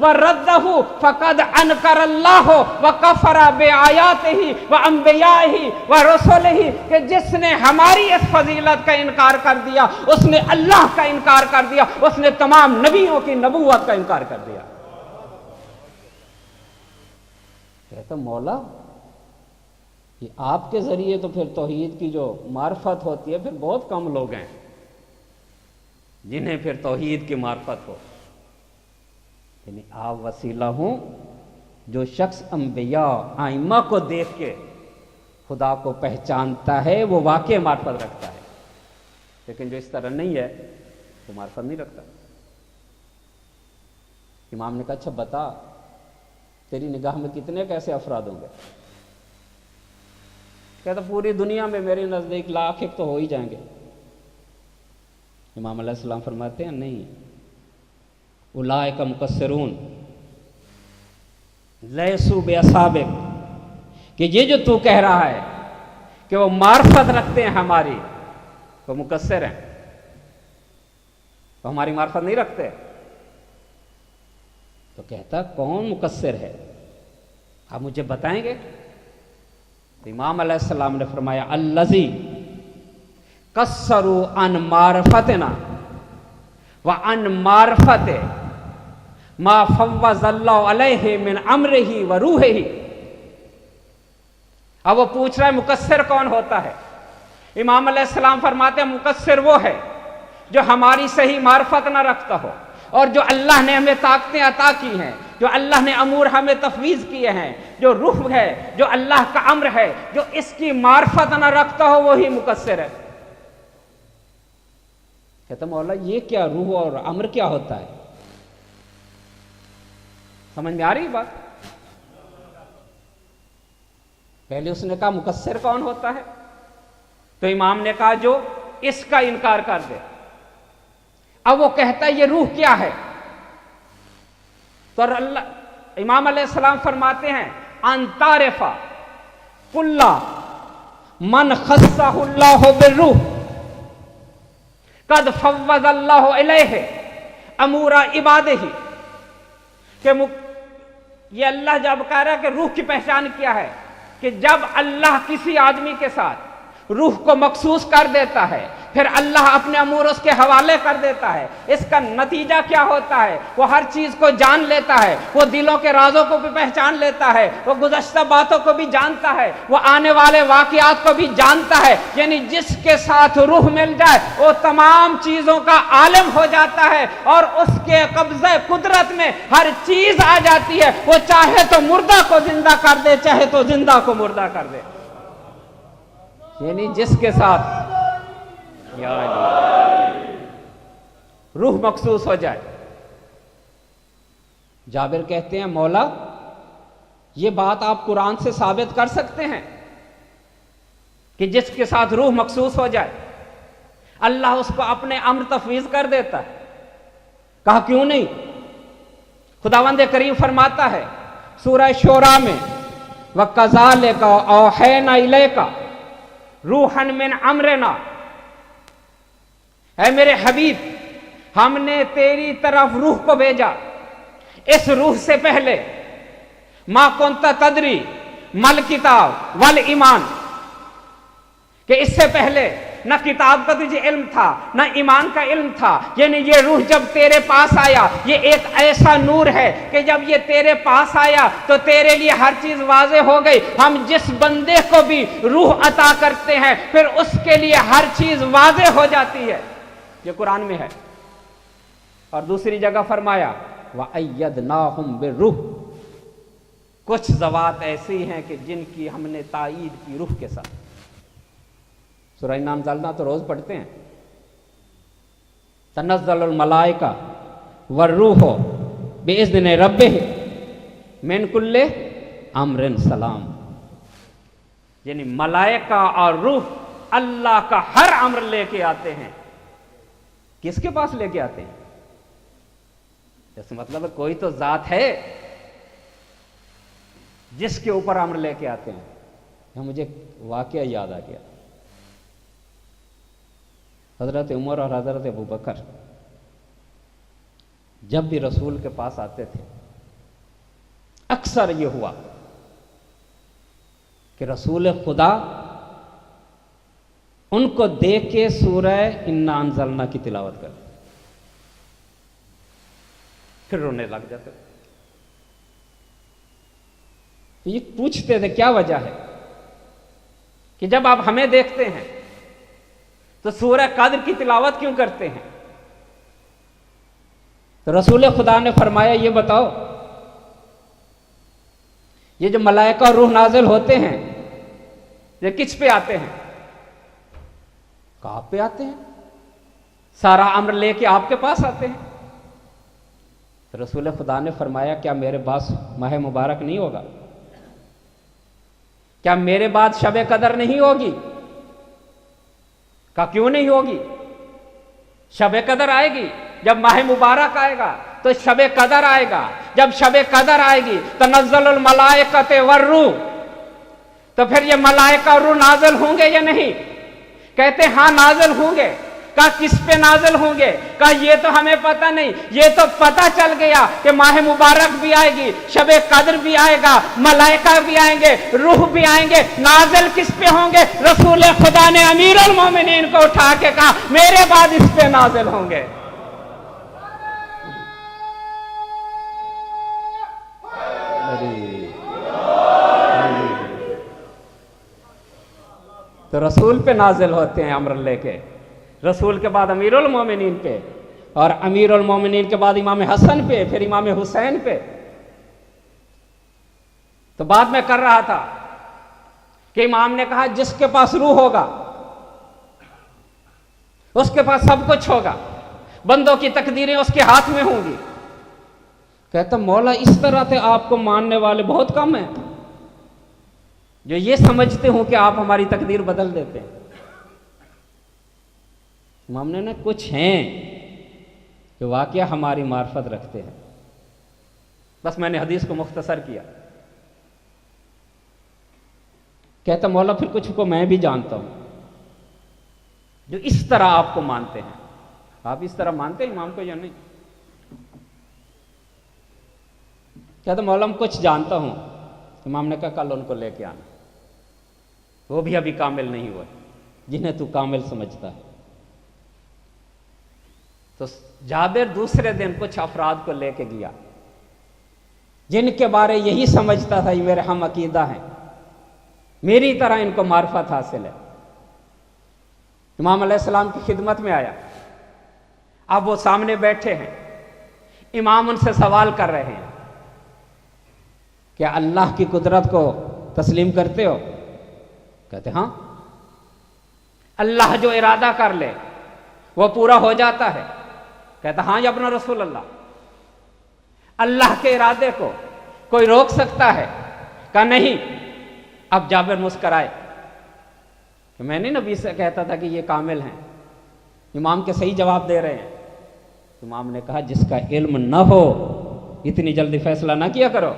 وردہ فقد انکر اللہ وکفر بآیاتہ وانبیائہ ورسلہ، کہ جس نے ہماری اس فضیلت کا انکار کر دیا اس نے اللہ کا انکار کر دیا، اس نے تمام نبیوں کی نبوت کا انکار کر دیا۔ کہتا مولا یہ آپ کے ذریعے تو پھر توحید کی جو معرفت ہوتی ہے پھر بہت کم لوگ ہیں جنہیں پھر توحید کی معرفت ہو، یعنی آپ وسیلہ ہوں جو شخص انبیاء ائمہ کو دیکھ کے خدا کو پہچانتا ہے وہ واقع معرفت رکھتا ہے، لیکن جو اس طرح نہیں ہے وہ معرفت نہیں رکھتا۔ امام نے کہا اچھا بتا تیری نگاہ میں کتنے کیسے افراد ہوں گے؟ کہتا پوری دنیا میں میرے نزدیک لاکھ ایک تو ہو ہی جائیں گے۔ امام علیہ السلام فرماتے ہیں نہیں، اولئک مقصرون لیسوا باصابع، کہ یہ جو تو کہہ رہا ہے کہ وہ معرفت رکھتے ہیں ہماری، وہ مقصر ہیں، وہ ہماری معرفت نہیں رکھتے۔ تو کہتا کون مقصر ہے، آپ مجھے بتائیں گے؟ تو امام علیہ السلام نے فرمایا الذی قصروا عن معرفتنا وعن معرفت ما فوض اللہ علیہ من امرہ وروحہ۔ اب وہ پوچھ رہا ہے مقصر کون ہوتا ہے؟ امام علیہ السلام فرماتے ہیں مقصر وہ ہے جو ہماری صحیح معرفت نہ رکھتا ہو، اور جو اللہ نے ہمیں طاقتیں عطا کی ہیں، جو اللہ نے امور ہمیں تفویض کیے ہیں، جو روح ہے، جو اللہ کا امر ہے، جو اس کی معرفت نہ رکھتا ہو وہی مقصر ہے۔ کہتا مولا یہ کیا روح اور امر کیا ہوتا ہے؟ سمجھ میں آ رہی بات؟ پہلے اس نے کہا مقصر کون ہوتا ہے؟ تو امام نے کہا جو اس کا انکار کر دے. اب وہ کہتا ہے یہ روح کیا ہے؟ تو امام علیہ السلام فرماتے ہیں ان تعرف کل من خصہ اللہ بالروح قد فوض اللہ الیہ امور عبادہ. کہ یہ اللہ جب کہہ رہا ہے کہ روح کی پہچان کیا ہے کہ جب اللہ کسی آدمی کے ساتھ روح کو مخصوص کر دیتا ہے پھر اللہ اپنے امور اس کے حوالے کر دیتا ہے. اس کا نتیجہ کیا ہوتا ہے؟ وہ ہر چیز کو جان لیتا ہے، وہ دلوں کے رازوں کو بھی پہچان لیتا ہے، وہ گزشتہ باتوں کو بھی جانتا ہے، وہ آنے والے واقعات کو بھی جانتا ہے. یعنی جس کے ساتھ روح مل جائے وہ تمام چیزوں کا عالم ہو جاتا ہے اور اس کے قبضہ قدرت میں ہر چیز آ جاتی ہے. وہ چاہے تو مردہ کو زندہ کر دے، چاہے تو زندہ کو مردہ کر دے. یعنی جس کے ساتھ روح مخصوص ہو جائے. جابر کہتے ہیں مولا یہ بات آپ قرآن سے ثابت کر سکتے ہیں کہ جس کے ساتھ روح مخصوص ہو جائے اللہ اس کو اپنے امر تفویض کر دیتا ہے. کہا کیوں نہیں؟ خداوند کریم فرماتا ہے سورہ شورى میں وَكَذَلِكَ أَوْحَيْنَا إِلَيْكَ رُوحًا مِّنْ أَمْرِنَا. اے میرے حبیب ہم نے تیری طرف روح کو بھیجا. اس روح سے پہلے ما کنت تدری مل کتاب والایمان، کہ اس سے پہلے نہ کتاب کا تجھے علم تھا نہ ایمان کا علم تھا. یعنی یہ روح جب تیرے پاس آیا یہ ایک ایسا نور ہے کہ جب یہ تیرے پاس آیا تو تیرے لیے ہر چیز واضح ہو گئی. ہم جس بندے کو بھی روح عطا کرتے ہیں پھر اس کے لیے ہر چیز واضح ہو جاتی ہے. یہ قرآن میں ہے. اور دوسری جگہ فرمایا وَأَيَّدْنَاهُمْ بِالرُّوحِ. کچھ ذوات ایسی ہیں کہ جن کی ہم نے تائید کی روح کے ساتھ. سورہ انا انزلنا تو روز پڑھتے ہیں. تنزل الملائکہ والروح بإذن ربہ من کل امر سلام. یعنی ملائکہ اور روح اللہ کا ہر امر لے کے آتے ہیں. کس کے پاس لے کے آتے ہیں؟ اس مطلب کوئی تو ذات ہے جس کے اوپر امر لے کے آتے ہیں. یہ مجھے واقعہ یاد آ گیا. حضرت عمر اور حضرت ابوبکر جب بھی رسول کے پاس آتے تھے اکثر یہ ہوا کہ رسول خدا ان کو دیکھ کے سورہ انا انزلنا کی تلاوت کرتے پھر رونے لگ جاتے. یہ پوچھتے تھے کیا وجہ ہے کہ جب آپ ہمیں دیکھتے ہیں تو سورہ قدر کی تلاوت کیوں کرتے ہیں؟ تو رسول خدا نے فرمایا یہ بتاؤ یہ جو ملائکہ اور روح نازل ہوتے ہیں یہ کس پہ آتے ہیں؟ آپ پہ آتے ہیں. سارا امر لے کے آپ کے پاس آتے ہیں. تو رسول خدا نے فرمایا کیا میرے پاس ماہ مبارک نہیں ہوگا؟ کیا میرے بعد شب قدر نہیں ہوگی؟ کہا کیوں نہیں ہوگی؟ شب قدر آئے گی جب ماہ مبارک آئے گا تو شب قدر آئے گا. جب شب قدر آئے گی تنزل الملائکۃ والروح تو پھر یہ ملائکہ اور روح نازل ہوں گے یا نہیں؟ کہتے ہاں نازل ہوں گے. کہا کس پہ نازل ہوں گے؟ کہا یہ تو ہمیں پتہ نہیں. یہ تو پتہ چل گیا کہ ماہ مبارک بھی آئے گی، شب قدر بھی آئے گا، ملائکہ بھی آئیں گے، روح بھی آئیں گے. نازل کس پہ ہوں گے؟ رسول خدا نے امیر المومنین کو اٹھا کے کہا میرے بعد اس پہ نازل ہوں گے. تو رسول پہ نازل ہوتے ہیں امر لے کے. رسول کے بعد امیر المومنین پہ اور امیر المومنین کے بعد امام حسن پہ پھر امام حسین پہ. تو بعد میں کر رہا تھا کہ امام نے کہا جس کے پاس روح ہوگا اس کے پاس سب کچھ ہوگا، بندوں کی تقدیریں اس کے ہاتھ میں ہوں گی۔ کہتا مولا اس طرح سے آپ کو ماننے والے بہت کم ہیں جو یہ سمجھتے ہوں کہ آپ ہماری تقدیر بدل دیتے ہیں۔ امام نے کچھ ہیں کہ واقعہ ہماری معرفت رکھتے ہیں، بس میں نے حدیث کو مختصر کیا۔ کہتا مولا پھر کچھ کو میں بھی جانتا ہوں جو اس طرح آپ کو مانتے ہیں۔ آپ اس طرح مانتے ہیں امام کو یا نہیں؟ کہتا مولا میں کچھ جانتا ہوں۔ امام نے کہا کل ان کو لے کے آنا، وہ بھی ابھی کامل نہیں ہوئے جنہیں تو کامل سمجھتا ہے۔ تو جابر دوسرے دن کچھ افراد کو لے کے گیا جن کے بارے یہی سمجھتا تھا یہ میرے ہم عقیدہ ہیں، میری طرح ان کو معرفت حاصل ہے۔ امام علیہ السلام کی خدمت میں آیا، اب وہ سامنے بیٹھے ہیں، امام ان سے سوال کر رہے ہیں کہ اللہ کی قدرت کو تسلیم کرتے ہو؟ کہتے ہاں۔ اللہ جو ارادہ کر لے وہ پورا ہو جاتا ہے؟ کہتا ہاں یا ابن رسول اللہ۔ اللہ کے ارادے کو کوئی روک سکتا ہے؟ کہا نہیں۔ اب جابر مسکرائے کہ میں نہیں نبی سے کہتا تھا کہ یہ کامل ہیں، امام کے صحیح جواب دے رہے ہیں۔ امام نے کہا جس کا علم نہ ہو اتنی جلدی فیصلہ نہ کیا کرو۔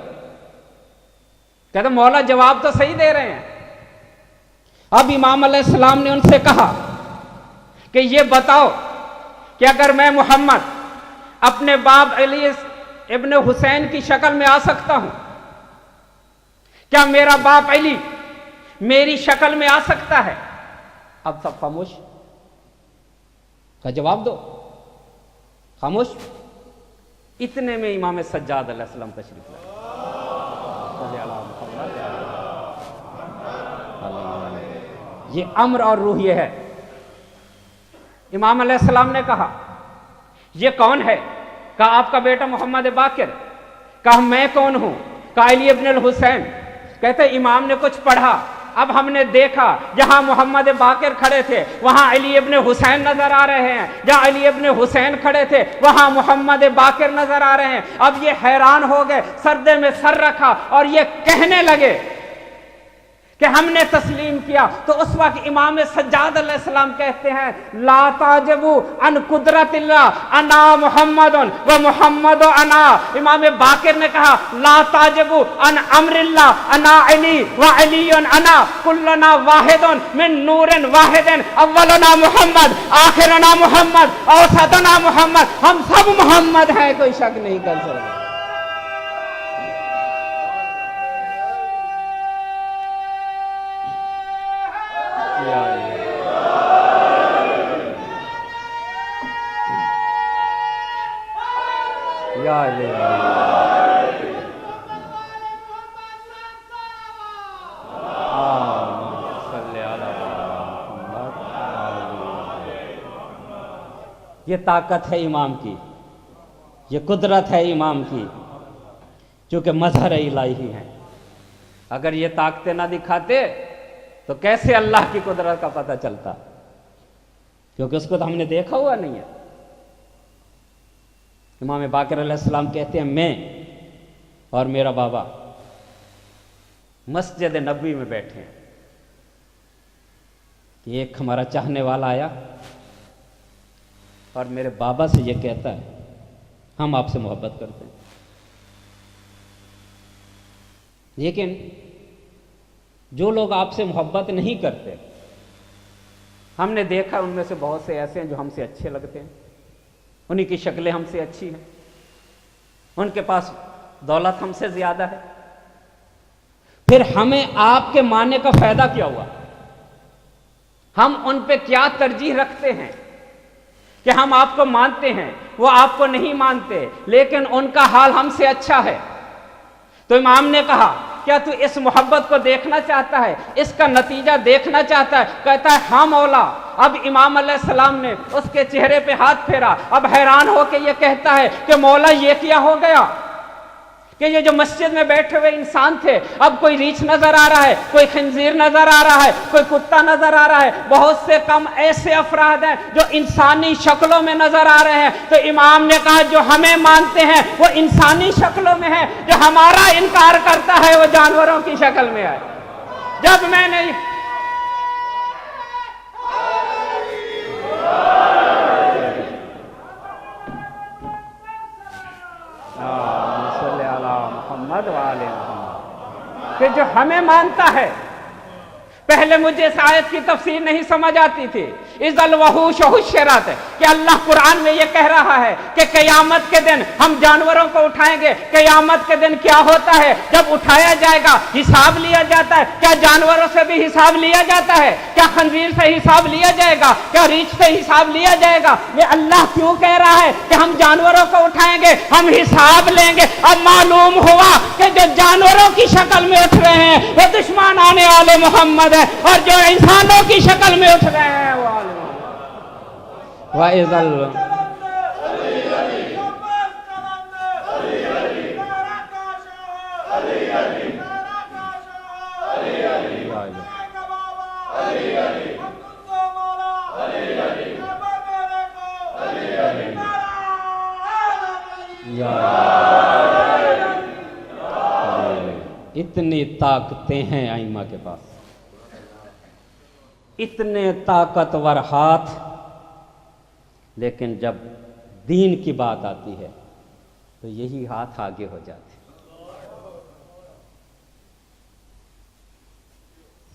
کہتا مولا جواب تو صحیح دے رہے ہیں۔ اب امام علیہ السلام نے ان سے کہا کہ یہ بتاؤ کہ اگر میں محمد اپنے باپ علی ابن حسین کی شکل میں آ سکتا ہوں، کیا میرا باپ علی میری شکل میں آ سکتا ہے؟ اب سب خاموش، کا جواب دو، خاموش۔ اتنے میں امام سجاد علیہ السلام تشریف لائے۔ یہ امر اور روحیہ ہے۔ امام علیہ السلام نے کہا یہ کون ہے؟ کہا آپ کا بیٹا محمد باقر۔ کہا میں کون ہوں؟ کہا علی ابن الحسین۔ کہتے امام نے کچھ پڑھا، اب ہم نے دیکھا جہاں محمد باقر کھڑے تھے وہاں علی ابن حسین نظر آ رہے ہیں، جہاں علی ابن حسین کھڑے تھے وہاں محمد باقر نظر آ رہے ہیں۔ اب یہ حیران ہو گئے، سردے میں سر رکھا اور یہ کہنے لگے کہ ہم نے تسلیم کیا۔ تو اس وقت امام سجاد علیہ السلام کہتے ہیں لا تعجبوا عن قدرت اللہ انا محمد و محمد انا۔ امام باقر نے کہا لا تعجبوا عن امر اللہ انا علی و علی انا، کلنا واحد من نور واحد، اولنا محمد آخرنا محمد اوسطنا محمد، ہم سب محمد ہیں، کوئی شک نہیں کر سکتا۔ یہ طاقت ہے امام کی، یہ قدرت ہے امام کی، چونکہ مظہر الہی ہیں۔ اگر یہ طاقتیں نہ دکھاتے تو کیسے اللہ کی قدرت کا پتہ چلتا؟ کیونکہ اس کو تو ہم نے دیکھا ہوا نہیں ہے۔ امام باقر علیہ السلام کہتے ہیں میں اور میرا بابا مسجد نبوی میں بیٹھے ہیں کہ ایک ہمارا چاہنے والا آیا اور میرے بابا سے یہ کہتا ہے ہم آپ سے محبت کرتے ہیں، لیکن جو لوگ آپ سے محبت نہیں کرتے ہم نے دیکھا ان میں سے بہت سے ایسے ہیں جو ہم سے اچھے لگتے ہیں، انہی کی شکلیں ہم سے اچھی ہیں، ان کے پاس دولت ہم سے زیادہ ہے، پھر ہمیں آپ کے ماننے کا فائدہ کیا ہوا؟ ہم ان پہ کیا ترجیح رکھتے ہیں کہ ہم آپ کو مانتے ہیں، وہ آپ کو نہیں مانتے، لیکن ان کا حال ہم سے اچھا ہے۔ تو امام نے کہا کیا تو اس محبت کو دیکھنا چاہتا ہے، اس کا نتیجہ دیکھنا چاہتا ہے؟ کہتا ہے ہاں مولا۔ اب امام علیہ السلام نے اس کے چہرے پہ ہاتھ پھیرا، اب حیران ہو کے یہ کہتا ہے کہ مولا یہ کیا ہو گیا کہ یہ جو مسجد میں بیٹھے ہوئے انسان تھے، اب کوئی ریچھ نظر آ رہا ہے، کوئی خنزیر نظر آ رہا ہے، کوئی کتا نظر آ رہا ہے، بہت سے کم ایسے افراد ہیں جو انسانی شکلوں میں نظر آ رہے ہیں۔ تو امام نے کہا جو ہمیں مانتے ہیں وہ انسانی شکلوں میں ہے، جو ہمارا انکار کرتا ہے وہ جانوروں کی شکل میں ہے۔ جب میں نے محمد والے محمد کہ جو ہمیں مانتا ہے، پہلے مجھے اس آیت کی تفسیر نہیں سمجھ آتی تھی، اِذَا الْوَحُوشُ حُشِّرَتْ، کہ اللہ قرآن میں یہ کہہ رہا ہے کہ قیامت کے دن ہم جانوروں کو اٹھائیں گے۔ قیامت کے دن کیا ہوتا ہے؟ جب اٹھایا جائے گا حساب لیا جاتا ہے۔ کیا جانوروں سے بھی حساب لیا جاتا ہے؟ کیا خنزیر سے حساب لیا جائے گا؟ کیا ریچھ سے حساب لیا جائے گا؟ یہ اللہ کیوں کہہ رہا ہے کہ ہم جانوروں کو اٹھائیں گے، ہم حساب لیں گے؟ اب معلوم ہوا کہ جو جانوروں کی شکل میں اٹھ رہے ہیں وہ دشمن آنے والے محمد ہے، اور جو انسانوں کی شکل میں اٹھ رہے ہیں وہ آل محمد۔ وَإِذَا اتنی طاقتیں ہیں ائمہ کے پاس، اتنے طاقتور ہاتھ، لیکن جب دین کی بات آتی ہے تو یہی ہاتھ آگے ہو جاتے۔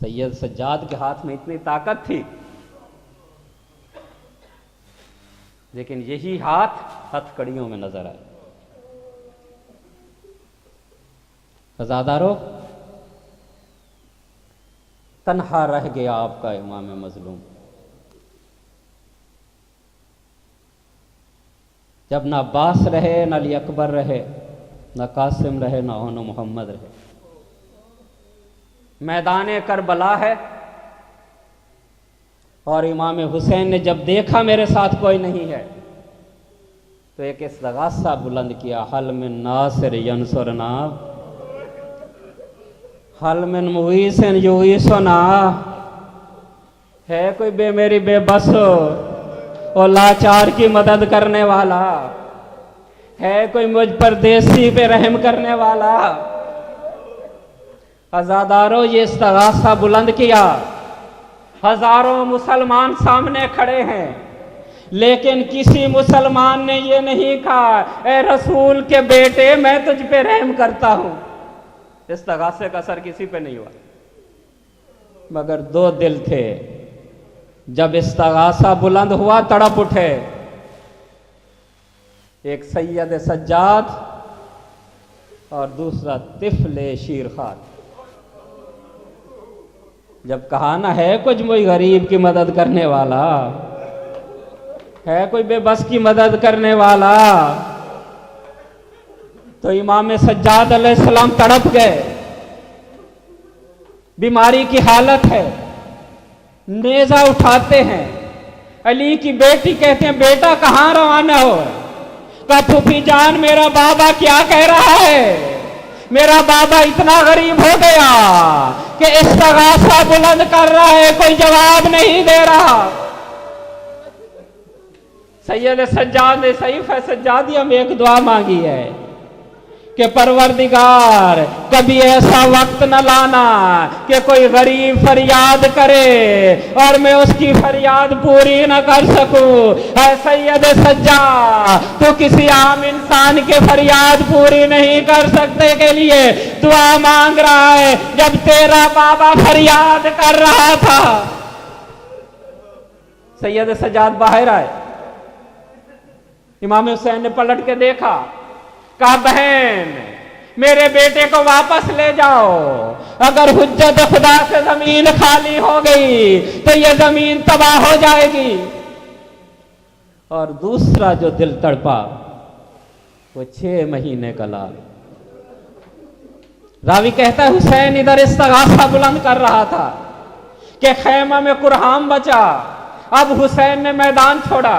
سید سجاد کے ہاتھ میں اتنی طاقت تھی، لیکن یہی ہاتھ ہتھ کڑیوں میں نظر آئے۔ عزادارو، تنہا رہ گیا آپ کا امام مظلوم، جب نہ عباس رہے، نہ علی اکبر رہے، نہ قاسم رہے، نہ اون محمد رہے۔ میدان کربلا ہے، اور امام حسین نے جب دیکھا میرے ساتھ کوئی نہیں ہے تو ایک استغاثہ بلند کیا، حل من ناصر ینصرنا، حل من مغیث یغیثنا، ہے کوئی بے میری بے بس اور لاچار کی مدد کرنے والا، ہے کوئی مجھ پر دیسی پہ رحم کرنے والا؟ عزادارو، یہ استغاثہ بلند کیا، ہزاروں مسلمان سامنے کھڑے ہیں، لیکن کسی مسلمان نے یہ نہیں کہا اے رسول کے بیٹے میں تجھ پہ رحم کرتا ہوں۔ استغاثے کا اثر کسی پہ نہیں ہوا، مگر دو دل تھے، جب استغاثہ بلند ہوا تڑپ اٹھے، ایک سید سجاد اور دوسرا طفل شیرخوار۔ جب کہا نہ ہے کچھ کوئی غریب کی مدد کرنے والا، ہے کوئی بے بس کی مدد کرنے والا، تو امام سجاد علیہ السلام تڑپ گئے، بیماری کی حالت ہے، نیزہ اٹھاتے ہیں، علی کی بیٹی کہتے ہیں بیٹا کہاں روانہ ہو؟ کہا پھوپھی جان میرا بابا کیا کہہ رہا ہے، میرا بابا اتنا غریب ہو گیا کہ استغاثہ بلند کر رہا ہے، کوئی جواب نہیں دے رہا۔ سید سجاد نے سیف سجادیہ میں ایک دعا مانگی ہے کہ پروردگار کبھی ایسا وقت نہ لانا کہ کوئی غریب فریاد کرے اور میں اس کی فریاد پوری نہ کر سکوں۔ اے سید سجاد، تو کسی عام انسان کے فریاد پوری نہیں کر سکتے کے لیے دعا مانگ رہا ہے، جب تیرا بابا فریاد کر رہا تھا۔ سید سجاد باہر آئے، امام حسین نے پلٹ کے دیکھا، کہا بہن میرے بیٹے کو واپس لے جاؤ، اگر حجت خدا سے زمین خالی ہو گئی تو یہ زمین تباہ ہو جائے گی۔ اور دوسرا جو دل تڑپا وہ 6 مہینے کا لال۔ راوی کہتا ہے حسین ادھر استغاثہ بلند کر رہا تھا کہ خیمہ میں قرحام بچا، اب حسین نے میدان چھوڑا،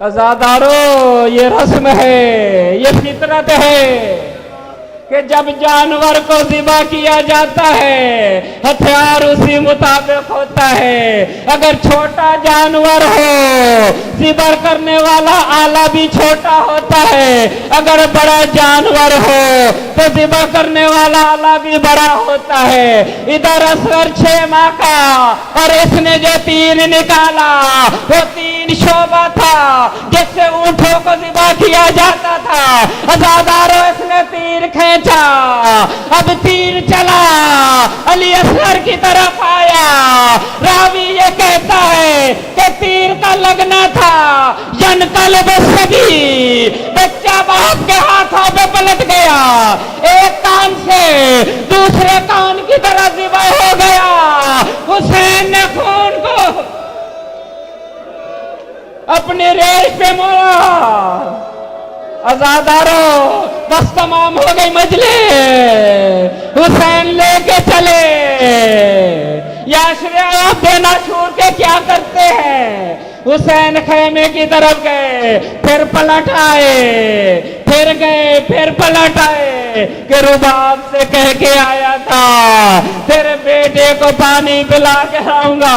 عزادارو یہ رسم ہے، یہ فطرت ہے کہ جب جانور کو ذبح کیا جاتا ہے ہتھیار اسی مطابق ہوتا ہے۔ اگر چھوٹا جانور ہو ذبح کرنے والا آلہ بھی چھوٹا ہوتا ہے، اگر بڑا جانور ہو تو ذبح کرنے والا آلہ بھی بڑا ہوتا ہے۔ ادھر اصغر 6 ماہ کا اور اس نے جو تیر نکالا وہ 3 شعبہ تھا جس سے اونٹوں کو ذبح کیا جاتا تھا۔ عزادارو اس نے تیر کھینچا، اب تیر چلا علی اصغر کی طرف آیا۔ راوی یہ کہتا ہے کہ تیر کا لگنا تھا ینقلب الصبی، بچہ باپ کے ہاتھوں پہ پلٹ گیا، ایک کان سے دوسرے کان کی طرح ذبح ہو گیا۔ حسین نے خون کو اپنی ریش پہ موڑا۔ عزادارو بس تمام ہو گئی مجلس، حسین لے کے چلے۔ یاشر آپ دینا چھوڑ کے کیا کرتے ہیں؟ حسین خیمے کی طرف گئے، پھر پلٹ آئے، پھر گئے، پھر پلٹ آئے کہ رباب سے کہہ کے آیا تھا تیرے بیٹے کو پانی پلا کے آؤں گا۔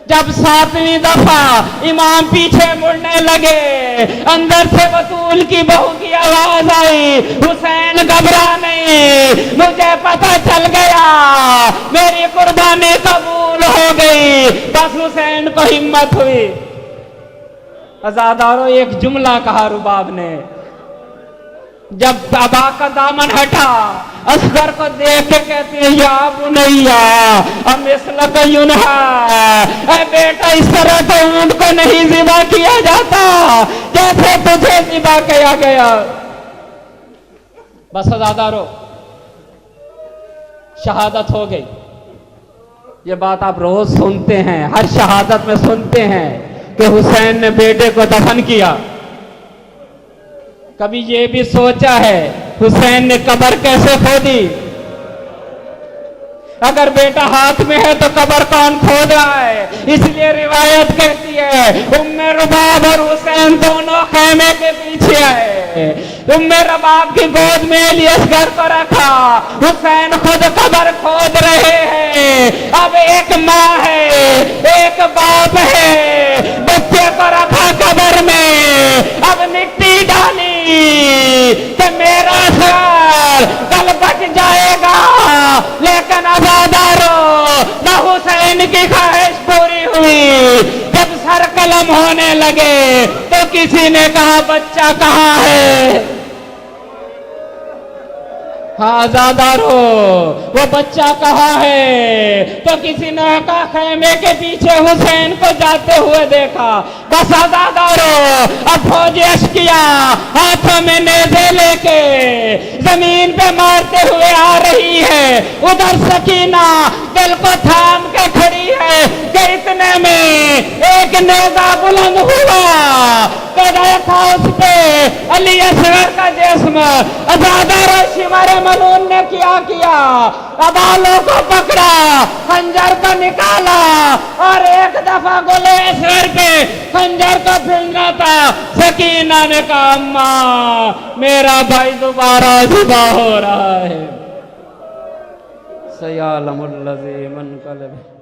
جب 7ویں دفعہ امام پیچھے مڑنے لگے، اندر سے بطول کی بہو کی آواز آئی، حسین گھبرا نہیں، مجھے پتہ چل گیا میری قربانی قبول ہو گئی۔ بس حسین کو ہمت ہوئی۔ عزادارو ایک جملہ کہا رباب نے، جب ابا کا دامن ہٹا اصغر کو دیکھ کے کہتے ہیں یا بنیا امثلک ینہا، اے بیٹا اس طرح تو اونٹ کو نہیں ذبح کیا جاتا جیسے تجھے ذبح کیا گیا۔ بس عزادارو شہادت ہو گئی۔ یہ بات آپ روز سنتے ہیں، ہر شہادت میں سنتے ہیں کہ حسین نے بیٹے کو دفن کیا۔ کبھی یہ بھی سوچا ہے حسین نے قبر کیسے کھودی؟ اگر بیٹا ہاتھ میں ہے تو قبر کون کھود رہا ہے؟ اس لیے روایت کہتی ہے ام رباب اور حسین دونوں خیمے کے پیچھے آئے، ام رباب کی گود میں علی اصغر کو رکھا، حسین خود قبر کھود رہے ہیں۔ اب ایک ماں ہے، ایک باپ ہے، بچے کو رکھا قبر میں، اب مٹی ڈالی کہ میرا خیال کل بچ جائے گا، لیکن عزادارو نہ حسین کی خواہش پوری ہوئی۔ جب سر قلم ہونے لگے تو کسی نے کہا بچہ کہاں ہے؟ ہاں عزادارو وہ بچہ کہاں ہے؟ تو کسی نے کہا خیمے کے پیچھے حسین کو جاتے ہوئے دیکھا۔ بس عزادارو اب فوج اشکیا ہاتھوں میں نیزے لے کے زمین پہ مارتے ہوئے آ رہی ہے، ادھر سکینہ دل کو تھام کے کھڑی ہے کہ اتنے میں ایک نیزہ بلند ہوا تو دیکھا اس پہ علی اصغر کا جسم۔ عزادارو شمر ملون نے کیا ابالوں کو پکڑا، خنجر کو نکالا اور ایک دفعہ گلے اصغر پہ خنجر کو پھینکا تھا۔ سکینہ نے کہا اماں میرا بھائی دوبارہ ذبح ہو رہا ہے۔ سیعلم الذی منقلب